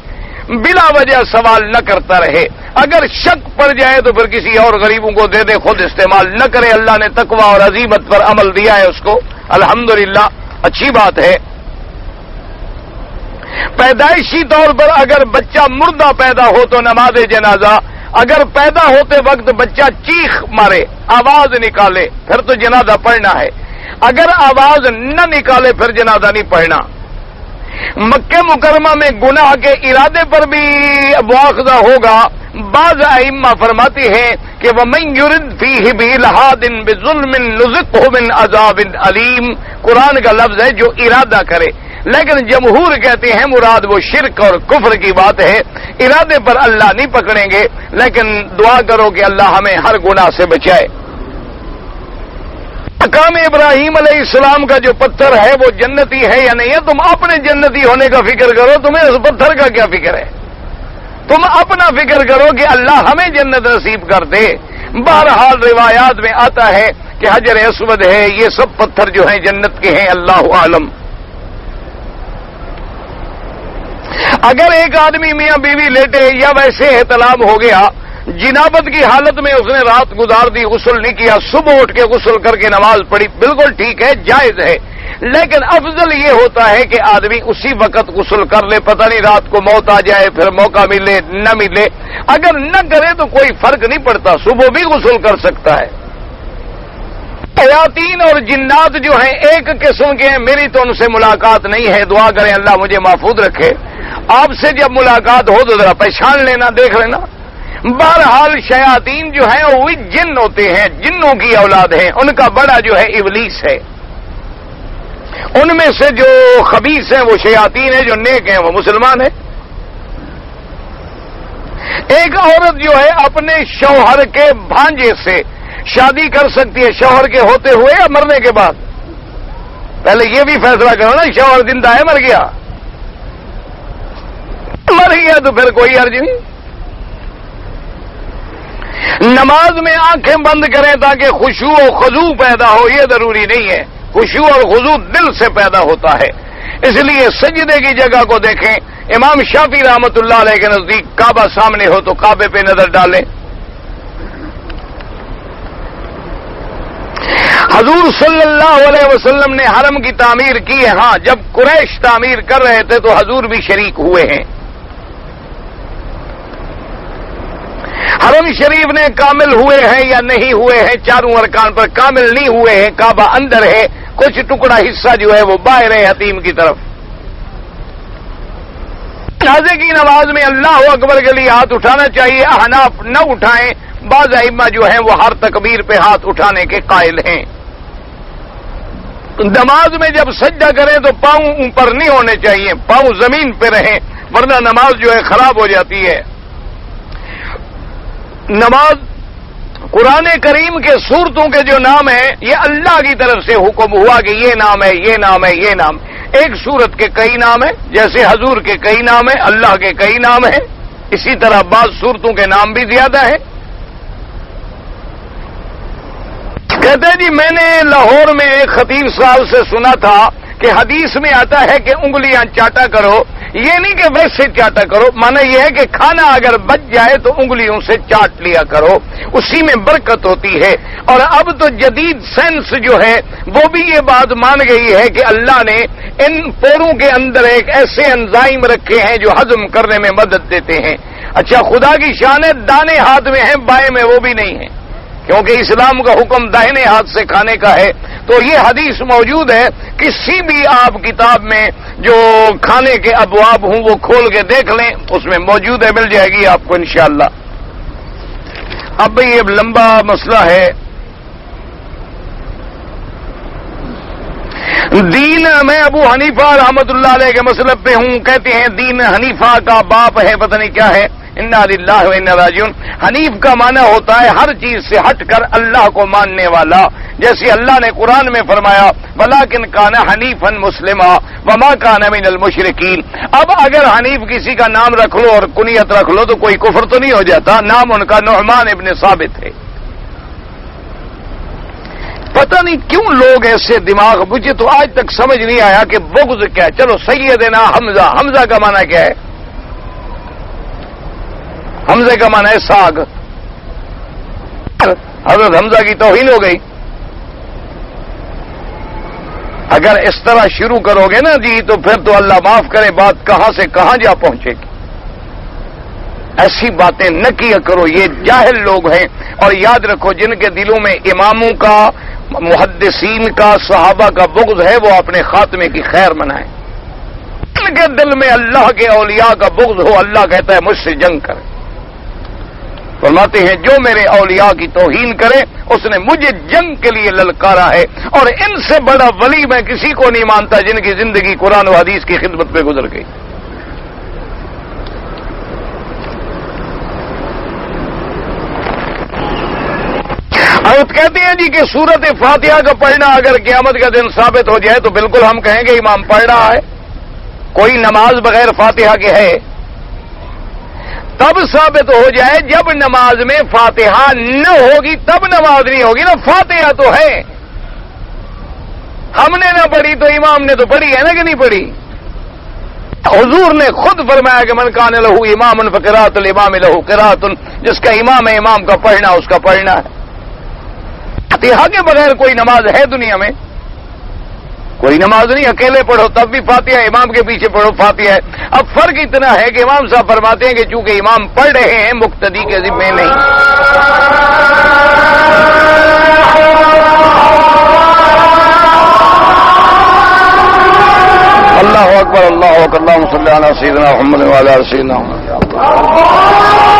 بلا وجہ سوال نہ کرتا رہے۔ اگر شک پڑ جائے تو پھر کسی اور غریبوں کو دے دے، خود استعمال نہ کرے۔ اللہ نے تقوی اور عزیمت پر عمل دیا ہے اس کو، الحمدللہ، اچھی بات ہے۔ پیدائشی طور پر اگر بچہ مردہ پیدا ہو تو نماز جنازہ، اگر پیدا ہوتے وقت بچہ چیخ مارے، آواز نکالے، پھر تو جنازہ پڑھنا ہے۔ اگر آواز نہ نکالے پھر جنازہ نہیں پڑھنا۔ مکہ مکرمہ میں گناہ کے ارادے پر بھی مواخذہ ہوگا۔ بعض ائمہ فرماتے ہیں کہ وَمَن يُرِدْ فِيهِ بِإِلْحَادٍ بِظُلْمٍ نُذِقْهُ مِنْ عَذَابٍ أَلِيمٍ، قرآن کا لفظ ہے جو ارادہ کرے، لیکن جمہور کہتے ہیں مراد وہ شرک اور کفر کی بات ہے۔ ارادے پر اللہ نہیں پکڑیں گے، لیکن دعا کرو کہ اللہ ہمیں ہر گناہ سے بچائے۔ مقام ابراہیم علیہ السلام کا جو پتھر ہے وہ جنتی ہے یا نہیں ہے؟ تم اپنے جنتی ہونے کا فکر کرو، تمہیں اس پتھر کا کیا فکر ہے؟ تم اپنا فکر کرو کہ اللہ ہمیں جنت نصیب کر دے۔ بہرحال روایات میں آتا ہے کہ حجر اسود ہے، یہ سب پتھر جو ہیں جنت کے ہیں، اللہ عالم۔ اگر ایک آدمی میاں بیوی لیٹے یا ویسے احتلام ہو گیا، جنابت کی حالت میں اس نے رات گزار دی، غسل نہیں کیا، صبح اٹھ کے غسل کر کے نماز پڑھی، بالکل ٹھیک ہے، جائز ہے، لیکن افضل یہ ہوتا ہے کہ آدمی اسی وقت غسل کر لے، پتہ نہیں رات کو موت آ جائے، پھر موقع ملے نہ ملے۔ اگر نہ کرے تو کوئی فرق نہیں پڑتا، صبح بھی غسل کر سکتا ہے۔ شیاطین اور جنات جو ہیں ایک قسم کے ہیں، میری تو ان سے ملاقات نہیں ہے، دعا کریں اللہ مجھے محفوظ رکھے۔ آپ سے جب ملاقات ہو تو ذرا پہچان لینا، دیکھ لینا۔ بہرحال شیاطین جو ہیں وہ جن ہوتے ہیں، جنوں کی اولاد ہیں، ان کا بڑا جو ہے ابلیس ہے۔ ان میں سے جو خبیث ہیں وہ شیاطین ہیں، جو نیک ہیں وہ مسلمان ہیں۔ ایک عورت جو ہے اپنے شوہر کے بھانجے سے شادی کر سکتی ہے، شوہر کے ہوتے ہوئے یا مرنے کے بعد؟ پہلے یہ بھی فیصلہ کرو نا، شوہر زندہ ہے مر گیا؟ مر گیا تو پھر کوئی حرج نہیں۔ نماز میں آنکھیں بند کریں تاکہ خشوع و خضوع پیدا ہو، یہ ضروری نہیں ہے۔ خشوع اور خضوع دل سے پیدا ہوتا ہے، اس لیے سجدے کی جگہ کو دیکھیں۔ امام شافعی رحمۃ اللہ علیہ کے نزدیک کعبہ سامنے ہو تو کعبے پہ نظر ڈالیں۔ حضور صلی اللہ علیہ وسلم نے حرم کی تعمیر کی ہے، ہاں، جب قریش تعمیر کر رہے تھے تو حضور بھی شریک ہوئے ہیں۔ حرم شریف نے کامل ہوئے ہیں یا نہیں ہوئے ہیں؟ چاروں ارکان پر کامل نہیں ہوئے ہیں، کعبہ اندر ہے، کچھ ٹکڑا حصہ جو ہے وہ باہر ہے حتیم کی طرف۔ جنازے کی نماز میں اللہ اکبر کے لیے ہاتھ اٹھانا چاہیے، احناف نہ اٹھائیں، بعض ائمہ جو ہیں وہ ہر تکبیر پہ ہاتھ اٹھانے کے قائل ہیں۔ نماز میں جب سجدہ کریں تو پاؤں اوپر نہیں ہونے چاہیے، پاؤں زمین پہ رہیں، ورنہ نماز جو ہے خراب ہو جاتی ہے۔ نماز قرآن کریم کے سورتوں کے جو نام ہیں یہ اللہ کی طرف سے حکم ہوا کہ یہ نام ہے، یہ نام ہے، یہ نام۔ ایک سورت کے کئی نام ہیں، جیسے حضور کے کئی نام ہیں، اللہ کے کئی نام ہیں، اسی طرح بعض سورتوں کے نام بھی زیادہ ہیں۔ کہتے ہیں جی میں نے لاہور میں ایک خطیب صاحب سے سنا تھا کہ حدیث میں آتا ہے کہ انگلیاں چاٹا کرو، یہ نہیں کہ ویسے چاٹا کرو، معنی یہ ہے کہ کھانا اگر بچ جائے تو انگلیوں سے چاٹ لیا کرو، اسی میں برکت ہوتی ہے۔ اور اب تو جدید سائنس جو ہے وہ بھی یہ بات مان گئی ہے کہ اللہ نے ان پوروں کے اندر ایک ایسے انزائم رکھے ہیں جو ہضم کرنے میں مدد دیتے ہیں۔ اچھا، خدا کی شان ہے، دانے ہاتھ میں ہیں، بائیں میں وہ بھی نہیں ہیں، کیونکہ اسلام کا حکم داہنے ہاتھ سے کھانے کا ہے. تو یہ حدیث موجود ہے کسی بھی آپ کتاب میں جو کھانے کے ابواب ہوں وہ کھول کے دیکھ لیں, اس میں موجود ہے, مل جائے گی آپ کو انشاءاللہ. اب بھئی یہ لمبا مسئلہ ہے. دین میں ابو حنیفہ رحمت اللہ علیہ کے مسلب پہ ہوں. کہتے ہیں دین حنیفہ کا باپ ہے, پتہ نہیں کیا ہے. انا للہ و انا راجعون. حنیف کا معنی ہوتا ہے ہر چیز سے ہٹ کر اللہ کو ماننے والا. جیسے اللہ نے قرآن میں فرمایا ولیکن کان حنیفا مسلما وما کان من المشرکین. اب اگر حنیف کسی کا نام رکھ لو اور کنیت رکھ لو تو کوئی کفر تو نہیں ہو جاتا. نام ان کا نعمان ابن ثابت ہے. پتہ نہیں کیوں لوگ ایسے دماغ, مجھے تو آج تک سمجھ نہیں آیا کہ بغض کیا ہے. چلو سیدنا حمزہ, حمزہ کا معنی کیا ہے؟ حمزے کا معنی ہے ساگ. حضرت حمزہ کی توہین ہو گئی. اگر اس طرح شروع کرو گے نا جی تو پھر تو اللہ معاف کرے بات کہاں سے کہاں جا پہنچے گی. ایسی باتیں نہ کیا کرو, یہ جاہل لوگ ہیں. اور یاد رکھو جن کے دلوں میں اماموں کا, محدثین کا, صحابہ کا بغض ہے وہ اپنے خاتمے کی خیر منائیں. جن کے دل میں اللہ کے اولیاء کا بغض ہو اللہ کہتا ہے مجھ سے جنگ کرے. فرماتے ہیں جو میرے اولیاء کی توہین کرے اس نے مجھے جنگ کے لیے للکارا ہے. اور ان سے بڑا ولی میں کسی کو نہیں مانتا جن کی زندگی قرآن و حدیث کی خدمت پہ گزر گئی. اور کہتے ہیں جی کہ سورت فاتحہ کا پڑھنا اگر قیامت کا دن ثابت ہو جائے تو بالکل ہم کہیں گے امام پڑھ رہا ہے. کوئی نماز بغیر فاتحہ کے ہے؟ تب ثابت ہو جائے جب نماز میں فاتحہ نہ ہوگی, تب نماز نہیں ہوگی نا. فاتحہ تو ہے, ہم نے نہ پڑھی تو امام نے تو پڑھی ہے نا کہ نہیں پڑھی. حضور نے خود فرمایا کہ من کان لہو امام فقراۃ الامام لہو قراۃ. جس کا امام ہے امام کا پڑھنا اس کا پڑھنا ہے. فاتحہ کے بغیر کوئی نماز ہے دنیا میں؟ کوئی نماز نہیں. اکیلے پڑھو تب بھی فاتحہ, امام کے پیچھے پڑھو فاتحہ ہے. اب فرق اتنا ہے کہ امام صاحب فرماتے ہیں کہ چونکہ امام پڑھ رہے ہیں مقتدی کے ذمہ نہیں. اللہ اکبر, اللہ اکبر, اللہم صلی علی سیدنا محمد وعلی آل سیدنا محمد.